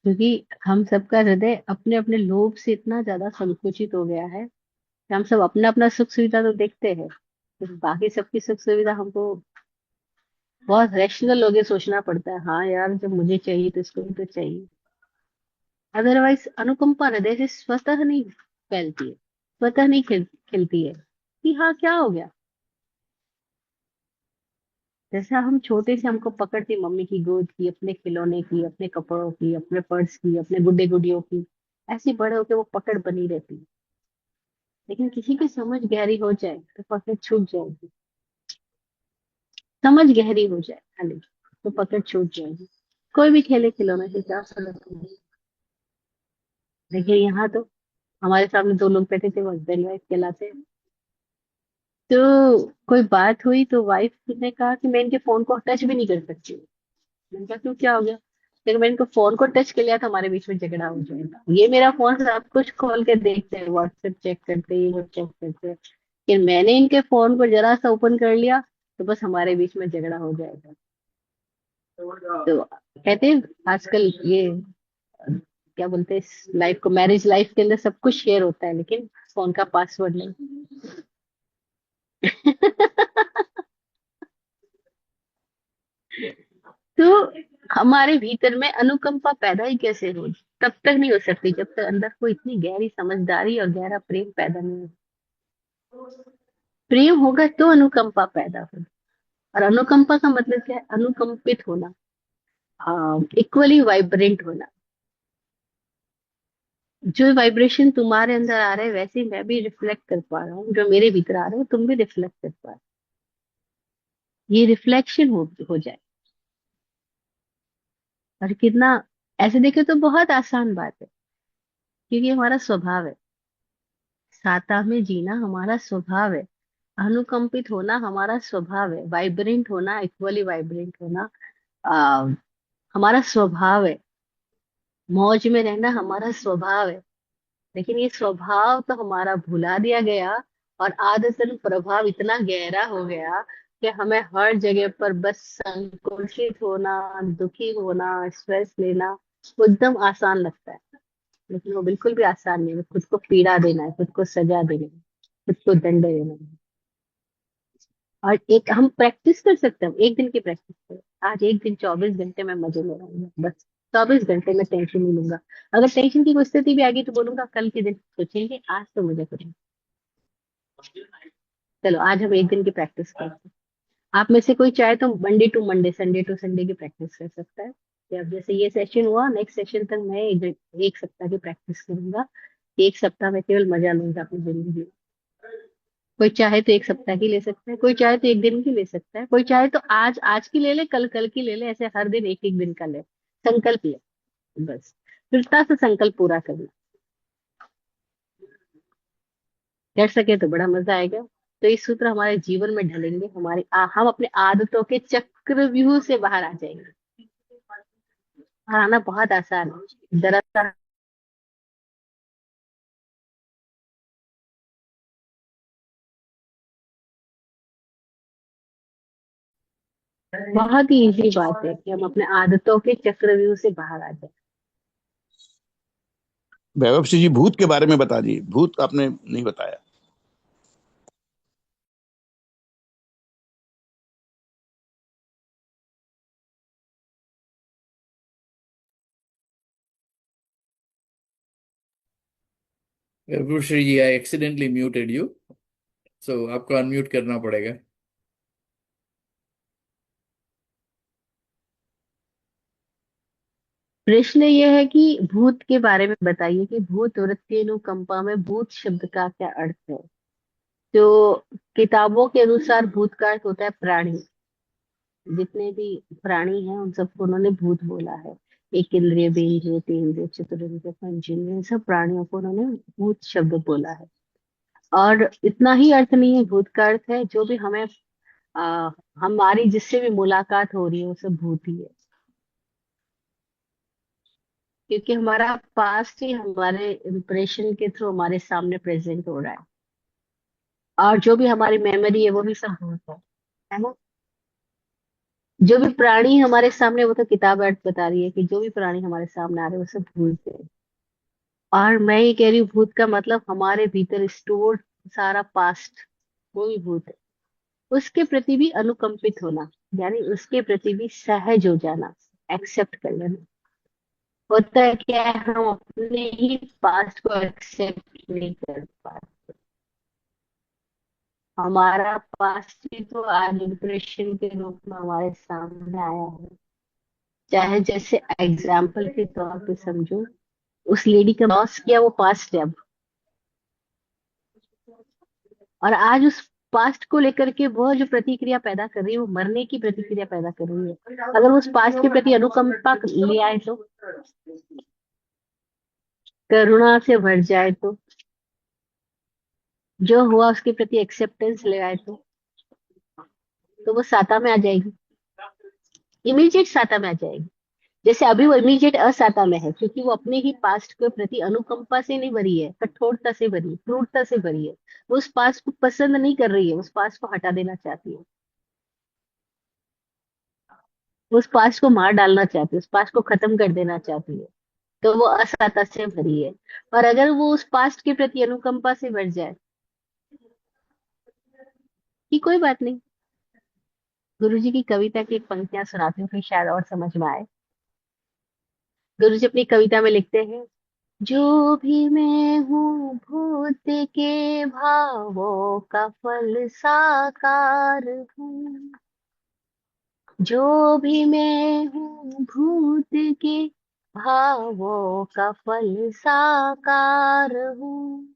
क्योंकि हम सबका हृदय अपने अपने लोभ से इतना ज्यादा संकुचित हो गया है कि हम सब अपना अपना सुख सुविधा तो देखते हैं, लेकिन बाकी सबकी सुख सुविधा हमको बहुत रैशनल होके सोचना पड़ता है। हाँ यार, जब मुझे चाहिए तो इसको भी तो चाहिए। अदरवाइज अनुकंपा हृदय से स्वतः नहीं फैलती है, स्वतः नहीं खिलती है कि हाँ क्या हो गया। जैसे हम छोटे से, हमको पकड़ती मम्मी की गोद की, अपने खिलौने की, अपने कपड़ों की, अपने पर्स की, अपने गुड्डे गुडियों की, ऐसे बड़े होके वो पकड़ बनी रहती है। लेकिन किसी की समझ गहरी हो जाए तो पकड़ छूट जाएगी, समझ गहरी हो जाए खाली। तो पकड़ छूट जाएगी। कोई भी खेले खिलौने से, क्या फर्क नहीं। देखिए यहाँ तो हमारे सामने दो लोग बैठे थे, वो हस्बैंड वाइफ कहलाते हैं। तो कोई बात हुई तो वाइफ ने कहा कि मैं इनके फोन को टच भी नहीं कर सकती। मैंने कहा क्यों, क्या हो गया? लेकिन मैंने इनको फोन को टच कर लिया तो हमारे बीच में झगड़ा हो जाएगा। ये मेरा फोन सब कुछ खोल के देखते हैं, व्हाट्सएप चेक करते हैं, ये वो चेक करते हैं, लेकिन मैंने इनके फोन को जरा सा ओपन कर लिया तो बस हमारे बीच में झगड़ा हो जाएगा। तो कहते हैं आजकल ये क्या बोलते हैं, लाइफ को, मैरिज लाइफ के अंदर सब कुछ शेयर होता है लेकिन फोन का पासवर्ड नहीं। तो हमारे भीतर में अनुकंपा पैदा ही कैसे हो, तब तक नहीं हो सकती जब तक अंदर को इतनी गहरी समझदारी और गहरा प्रेम पैदा नहीं हो। प्रेम होगा तो अनुकंपा पैदा होगी। और अनुकंपा का मतलब क्या है? अनुकंपित होना, इक्वली वाइब्रेंट होना। जो वाइब्रेशन तुम्हारे अंदर आ रहे हैं वैसे ही मैं भी रिफ्लेक्ट कर पा रहा हूँ, जो मेरे भीतर आ रहे हो तुम भी रिफ्लेक्ट कर पा रहे हो। ये रिफ्लेक्शन हो जाए। और कितना, ऐसे देखे तो बहुत आसान बात है, क्योंकि हमारा स्वभाव है। साता में जीना हमारा स्वभाव है। अनुकंपित होना हमारा स्वभाव है। वाइब्रेंट होना, इक्वली वाइब्रेंट होना आ, हमारा स्वभाव है। मौज में रहना हमारा स्वभाव है। लेकिन ये स्वभाव तो हमारा भुला दिया गया, और आदतन प्रभाव इतना गहरा हो गया कि हमें हर जगह पर बस संकुचित होना, दुखी होना, स्ट्रेस लेना वो एकदम आसान लगता है। लेकिन वो बिल्कुल भी आसान नहीं है। खुद को पीड़ा देना है, खुद को सजा देना है, खुद को दंड देना है। और एक हम प्रैक्टिस कर सकते हैं, एक दिन की प्रैक्टिस करें। आज एक दिन 24 घंटे में मजे में रहूंगा, बस 24 घंटे में टेंशन नहीं लूंगा। अगर टेंशन की कोई स्थिति भी आ गई तो बोलूंगा कल के दिन सोचेंगे, आज तो मुझे कुछ नहीं। चलो आज हम एक दिन की प्रैक्टिस करते हैं। आप में से कोई चाहे तो Monday to Monday, Sunday to Sunday की प्रैक्टिस कर सकता है। कि अब जैसे ये सेशन हुआ, नेक्स्ट सेशन तक मैं एक सप्ताह की प्रैक्टिस करूंगा। एक सप्ताह में केवल मजा लूंगा अपनी जिंदगी में। कोई चाहे तो एक सप्ताह की ले सकता है, कोई चाहे तो एक दिन की ले सकता है, कोई चाहे तो आज आज की ले ले, कल कल की ले ले, ऐसे हर दिन एक एक दिन का ले। संकल्प ले, बस दृढ़ता से संकल्प पूरा करना। कर सके तो बड़ा मजा आएगा। तो ये सूत्र हमारे जीवन में ढलेंगे, हम अपने आदतों के चक्रव्यूह से बाहर आ जाएंगे। और आना बहुत आसान है दरअसल। बहुत ही इजी बात है कि हम अपने आदतों के चक्रव्यूह से बाहर आ जाए। वैभव सिंह जी, भूत के बारे में बता दिए, भूत आपने नहीं बताया। Vibhushri ji, I accidentally muted you, so आपको अनम्यूट करना पड़ेगा। प्रश्न ये है कि भूत के बारे में बताइए कि भूत वृत्ति अनुकंपा में भूत शब्द का क्या अर्थ है। तो किताबों के अनुसार भूत का अर्थ होता है प्राणी। जितने भी प्राणी हैं उन सबको उन्होंने भूत बोला है। एक इंद्रिय, बेंद्रिय, तेन्द्रिय, चतुरिंद्रिय, पंचेंद्रिय, इन सब प्राणियों को उन्होंने भूत शब्द बोला है। और इतना ही अर्थ नहीं है, भूत का अर्थ है जो भी हमें हमारी जिससे भी मुलाकात हो रही है वो सब भूत ही है। क्योंकि हमारा पास्ट ही हमारे इम्प्रेशन के थ्रू हमारे सामने प्रेजेंट हो रहा है। और जो भी हमारी मेमोरी है वो भी सब भूत है ना। जो भी प्राणी हमारे सामने, वो तो किताब अर्थ बता रही है कि जो भी प्राणी हमारे सामने आ रहे हैं वो सब भूत है। और मैं ये कह रही हूँ भूत का मतलब हमारे भीतर स्टोर सारा पास्ट, वो भी भूत है। उसके प्रति भी अनुकंपित होना, यानी उसके प्रति भी सहज हो जाना, एक्सेप्ट कर लेना। होता है क्या है, हम अपने ही पास्ट को एक्सेप्ट नहीं कर पाते। हमारा पास्ट ही तो आज इम्प्रेशन के रूप में हमारे सामने आया है। चाहे जैसे एग्जाम्पल के तौर पे समझो, उस लेडी का लॉस किया वो पास्ट है अब। और आज उस पास्ट को लेकर के वह जो प्रतिक्रिया पैदा कर रही है वो मरने की प्रतिक्रिया पैदा कर रही है। अगर वो उस पास्ट के प्रति अनुकंपा ले आए तो, करुणा से भर जाए तो, जो हुआ उसके प्रति एक्सेप्टेंस ले आए तो वो साता में आ जाएगी, इमीडिएट साता में आ जाएगी। जैसे अभी वो इमीडिएट असाता में है, क्योंकि वो अपने ही पास्ट के प्रति अनुकंपा से नहीं भरी है, कठोरता से भरी है, क्रूरता से भरी है। वो उस पास्ट को पसंद नहीं कर रही है, उस पास्ट को हटा देना चाहती है, वो उस पास्ट को मार डालना चाहती है, उस पास्ट को खत्म कर देना चाहती है। तो वो असाता से भरी है। और अगर वो उस पास्ट के प्रति अनुकंपा से भर जाए कि कोई बात नहीं, गुरु जी की कविता की एक पंक्तियां सुनाती हूँ, फिर शायद और समझ में आए। गुरु जी अपनी कविता में लिखते हैं, जो भी मैं हूँ भूत के भावों का फल साकार हूँ। जो भी मैं हूँ भूत के भावों का फल साकार हूँ।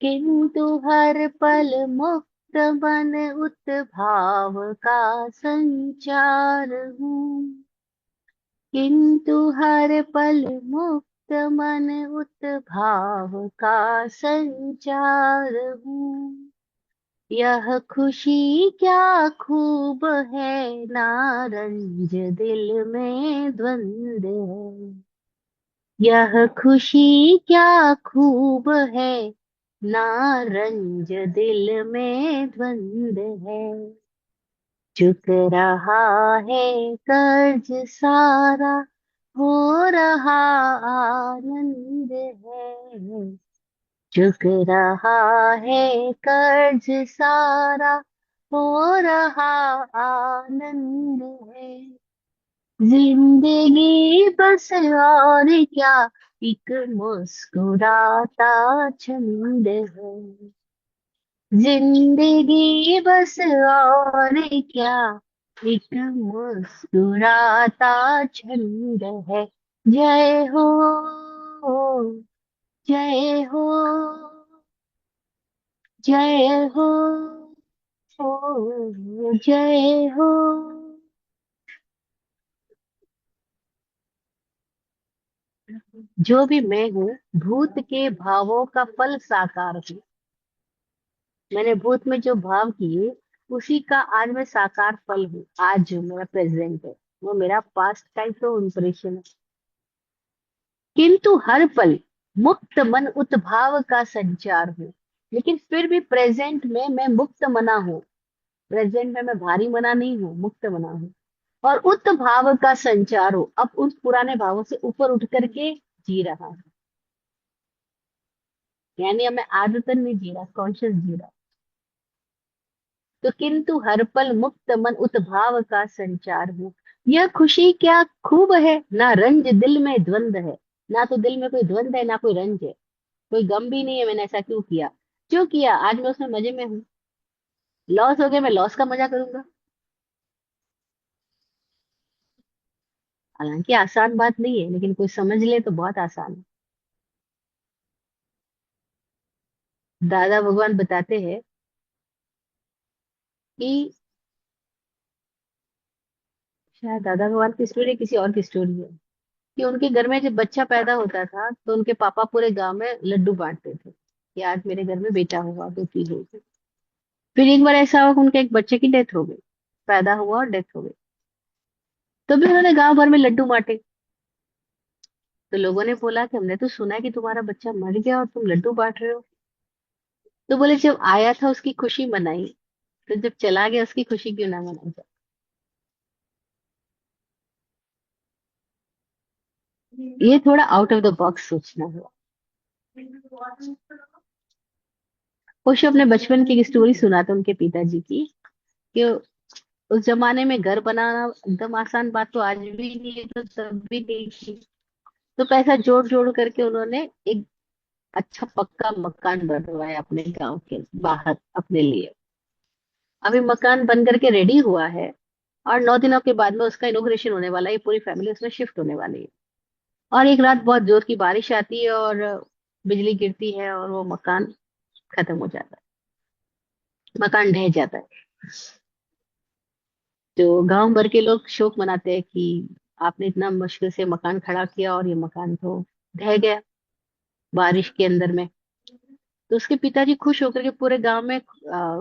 किंतु हर पल मुक्त मन उत भाव का संचार हूँ। किंतु हर पल मुक्त मन उत भाव का संचार हूँ। यह खुशी क्या खूब है, नारंज दिल में द्वंद है। यह खुशी क्या खूब है, नारंज दिल में द्वंद है। चुक रहा है कर्ज सारा, हो रहा आनंद है। चुक रहा है कर्ज सारा, हो रहा आनंद है। जिंदगी बस और क्या, एक मुस्कुराता छंद है। जिंदगी बस और क्या, एक मुस्कुराता छंद है। जय हो, जय हो, जय हो, जय हो। जो भी मैं हूँ भूत के भावों का फल साकार हूँ। मैंने भूत में जो भाव किए उसी का आज मैं साकार फल हूँ। आज जो मेरा प्रेजेंट है वो मेरा पास्ट का ही तो इम्प्रेशन है। किंतु हर पल मुक्त मन उत्भाव का संचार हूँ। लेकिन फिर भी प्रेजेंट में मैं मुक्त मना हूँ। प्रेजेंट में मैं भारी मना नहीं हूँ, मुक्त मना हूँ। और उत भाव का संचार हो, अब उस पुराने भावों से ऊपर उठ करके जी रहा हूँ। यानी अब मैं आदतन नहीं जी रहा, कॉन्शियस जी रहा। तो किंतु हर पल मुक्त मन उत्भाव का संचार हूँ। यह खुशी क्या खूब है, ना रंज दिल में द्वंद है। ना तो दिल में कोई द्वंद है, ना कोई रंज है, कोई गम भी नहीं है मैंने ऐसा क्यों किया। जो किया आज मैं उसमें मजे में हूँ। लॉस हो गया, मैं लॉस का मजा करूंगा। हालांकि आसान बात नहीं है, लेकिन कोई समझ ले तो बहुत आसान है। दादा भगवान बताते हैं कि, शायद दादा भगवान की स्टोरी किसी और की स्टोरी है, कि उनके घर में जब बच्चा पैदा होता था तो उनके पापा पूरे गांव में लड्डू बांटते थे कि आज मेरे घर में बेटा हुआ, बेटी हुई। फिर एक बार ऐसा हुआ कि उनके एक बच्चे की डेथ हो गई, पैदा हुआ और डेथ हो गई। तो भी उन्होंने गांव भर में लड्डू बांटे। तो लोगों ने बोला कि हमने तो सुना है कि तुम्हारा बच्चा मर गया और तुम लड्डू बांट रहे हो। तो बोले जब आया था उसकी खुशी मनाई, तो जब चला गया उसकी खुशी क्यों ना मनाई जाए। ये थोड़ा आउट ऑफ द बॉक्स सोचना हुआ। ओशो अपने बचपन की एक स्टोरी सुनाते उनके पिताजी की, कि उस जमाने में घर बनाना एकदम आसान बात तो आज भी नहीं है, तो तब भी नहीं थी। तो पैसा जोड़ जोड़ करके उन्होंने एक अच्छा पक्का मकान बनवाया अपने गांव के बाहर अपने लिए। अभी मकान बन करके रेडी हुआ है, और 9 दिनों के बाद में उसका इनॉग्रेशन होने वाला है। ये पूरी फैमिली उसमें शिफ्ट होने वाली है। और एक रात बहुत जोर की बारिश आती है और बिजली गिरती है और वो मकान खत्म हो जाता है। मकान ढह जाता है। तो गांव भर के लोग शोक मनाते हैं कि आपने इतना मुश्किल से मकान खड़ा किया और ये मकान तो ढह गया बारिश के अंदर में। तो उसके पिताजी खुश होकर के पूरे गांव में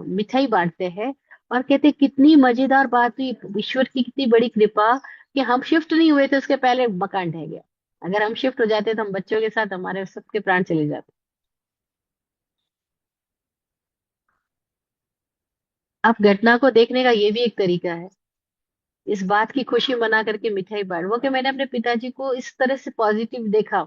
मिठाई बांटते हैं और कहते हैं, कितनी मजेदार बात हुई, ईश्वर की कितनी बड़ी कृपा कि हम शिफ्ट नहीं हुए थे उसके पहले मकान ढह गया। अगर हम शिफ्ट हो जाते तो हम बच्चों के साथ हमारे सबके प्राण चले जाते। अब घटना को देखने का ये भी एक तरीका है, इस बात की खुशी मना करके मिठाई बांट वो कि मैंने अपने पिताजी को इस तरह से पॉजिटिव देखा।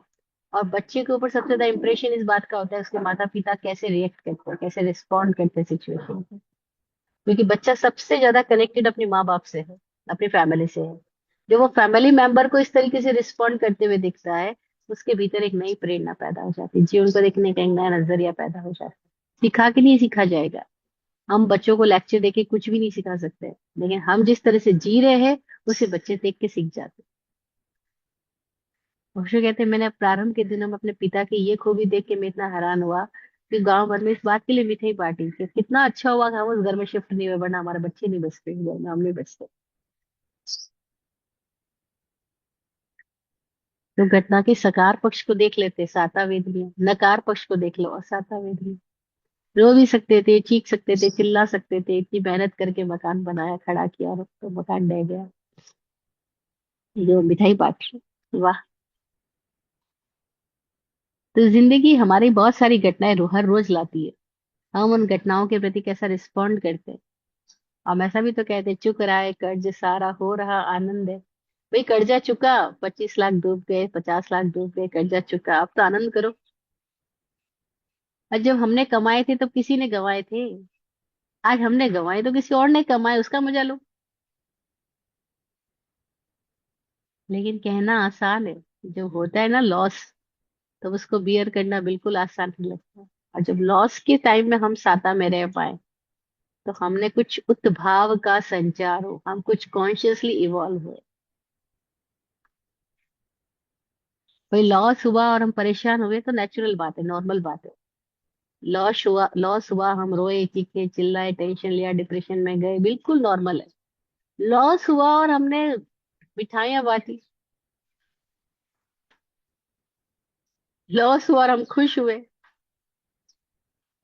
और बच्चे के ऊपर सबसे ज्यादा इंप्रेशन इस बात का होता है उसके माता पिता कैसे रिएक्ट करते हैं, कैसे रिस्पॉन्ड करते हैं सिचुएशन पे। क्योंकि बच्चा सबसे ज्यादा कनेक्टेड अपने माँ बाप से है, अपनी फैमिली से है। जो वो फैमिली मेंबर को इस तरीके से रिस्पॉन्ड करते हुए दिखता है, उसके भीतर एक नई प्रेरणा पैदा हो जाती है, जीवन को देखने का एक नया नजरिया पैदा हो जाता है। सिखा के नहीं सीखा जाएगा। हम बच्चों को लेक्चर देके कुछ भी नहीं सिखा सकते, लेकिन हम जिस तरह से जी रहे हैं उसे बच्चे देख के सीख जाते हैं। अवश्य कहते हैं, मैंने प्रारंभ के दिनों में अपने पिता की ये खूबी देख के मैं इतना हैरान हुआ कि गांव भर में इस बात के लिए मिठाई बांटी कि कितना अच्छा हुआ कि हम उस घर में शिफ्ट नहीं हुए, वरना हमारे बच्चे नहीं बचते, इस घर में हम नहीं बचते। तो घटना के सकार पक्ष को देख लेते साता वेद में, नकार पक्ष को देख लो असाता वेद में। रो भी सकते थे, चीख सकते थे, चिल्ला सकते थे, इतनी मेहनत करके मकान बनाया, खड़ा किया और तो मकान ढह गया। जो मिठाई बांट रहे, वाह। तो जिंदगी हमारी बहुत सारी घटनाएं हर रोज लाती है। हम उन घटनाओं के प्रति कैसा रिस्पॉन्ड करते हैं। हम ऐसा भी तो कहते हैं, चुक रहा है कर्ज सारा हो रहा आनंद है। भाई कर्जा चुका, 25 लाख डूब गए, 50 लाख डूब गए, कर्जा चुका, अब तो आनंद करो। और जब हमने कमाए थे तब किसी ने गंवाए थे, आज हमने गंवाए तो किसी और ने कमाए, उसका मजा लो। लेकिन कहना आसान है, जब होता है ना लॉस, तब उसको बियर करना बिल्कुल आसान नहीं लगता। और जब लॉस के टाइम में हम साता में रह पाए, तो हमने कुछ उत्भाव का संचार हो, हम कुछ कॉन्शियसली इवॉल्व हुए। भाई लॉस हुआ और हम परेशान हुए तो नेचुरल बात है, नॉर्मल बात है। लॉस हुआ हम रोए, चीखे, चिल्लाए, टेंशन लिया, डिप्रेशन में गए, बिल्कुल नॉर्मल है। लॉस हुआ और हमने मिठाइयां बांटी, लॉस हुआ और हम खुश हुए,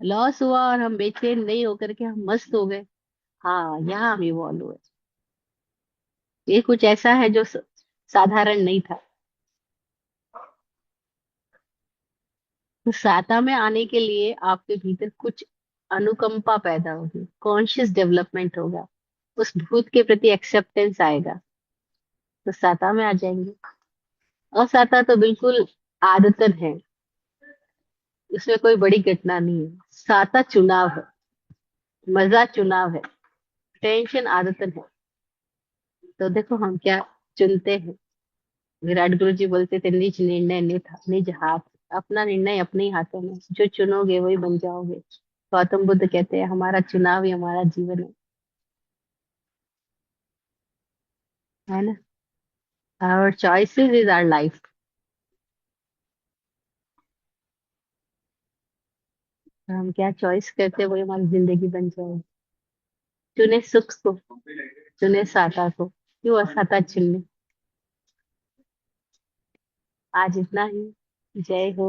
लॉस हुआ और हम बेचैन नहीं होकर के हम मस्त हो गए। हाँ, यहाँ हम इवॉल्व हुए। ये कुछ ऐसा है जो साधारण नहीं था। तो साता में आने के लिए आपके भीतर कुछ अनुकंपा पैदा होगी, कॉन्शियस डेवलपमेंट होगा, उस भूत के प्रति एक्सेप्टेंस आएगा, तो साता में आ जाएंगे। और साता तो बिल्कुल आदतन है, उसमें कोई बड़ी घटना नहीं है। साता चुनाव है, मजा चुनाव है, टेंशन आदतन है। तो देखो हम क्या चुनते हैं। विराट गुरु जी बोलते थे, निज निर्णय निज हाथ। अपना निर्णय अपने ही हाथों में, जो चुनोगे वही बन जाओगे। गौतम बुद्ध कहते हैं, हमारा चुनाव ही हमारा जीवन है ना। Our choices is our life. हम क्या चॉइस करते हैं वही हमारी जिंदगी बन जाए। चुने सुख को, चुने साता को, क्यों असाता चुनने। आज इतना ही। जय हो।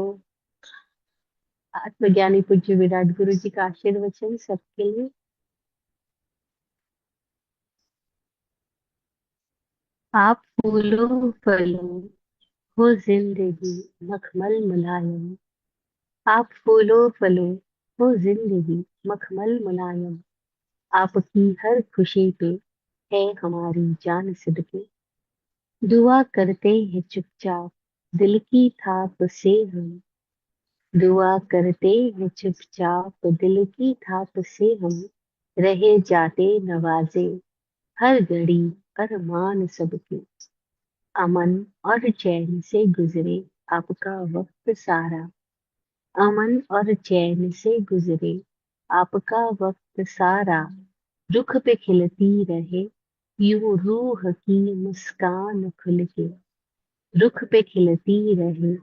आत्मज्ञानी पूज्य विराट गुरु जी का आशीर्वचन सबके लिए। आप फूलो फलो, हो जिंदगी मखमल मुलायम। आप फूलो फलो, हो जिंदगी मखमल मुलायम। आपकी हर खुशी पे है हमारी जान सदके। दुआ करते हैं चुपचाप, दिल की थाप से हम। दुआ करते हैं चुपचाप, दिल की थाप से हम। रहे जाते नवाजे, हर घड़ी अरमान सबके। अमन और चैन से गुजरे आपका वक्त सारा। अमन और चैन से गुजरे आपका वक्त सारा। रुख पे खिलती रहे यूं रूह की मुस्कान खुल के। रुख पे खिलती रहे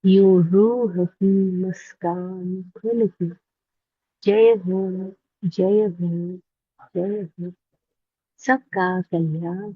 यूं रूह की मुस्कान खुल के। जय हो। जय हो, जय हो। सबका कल्याण।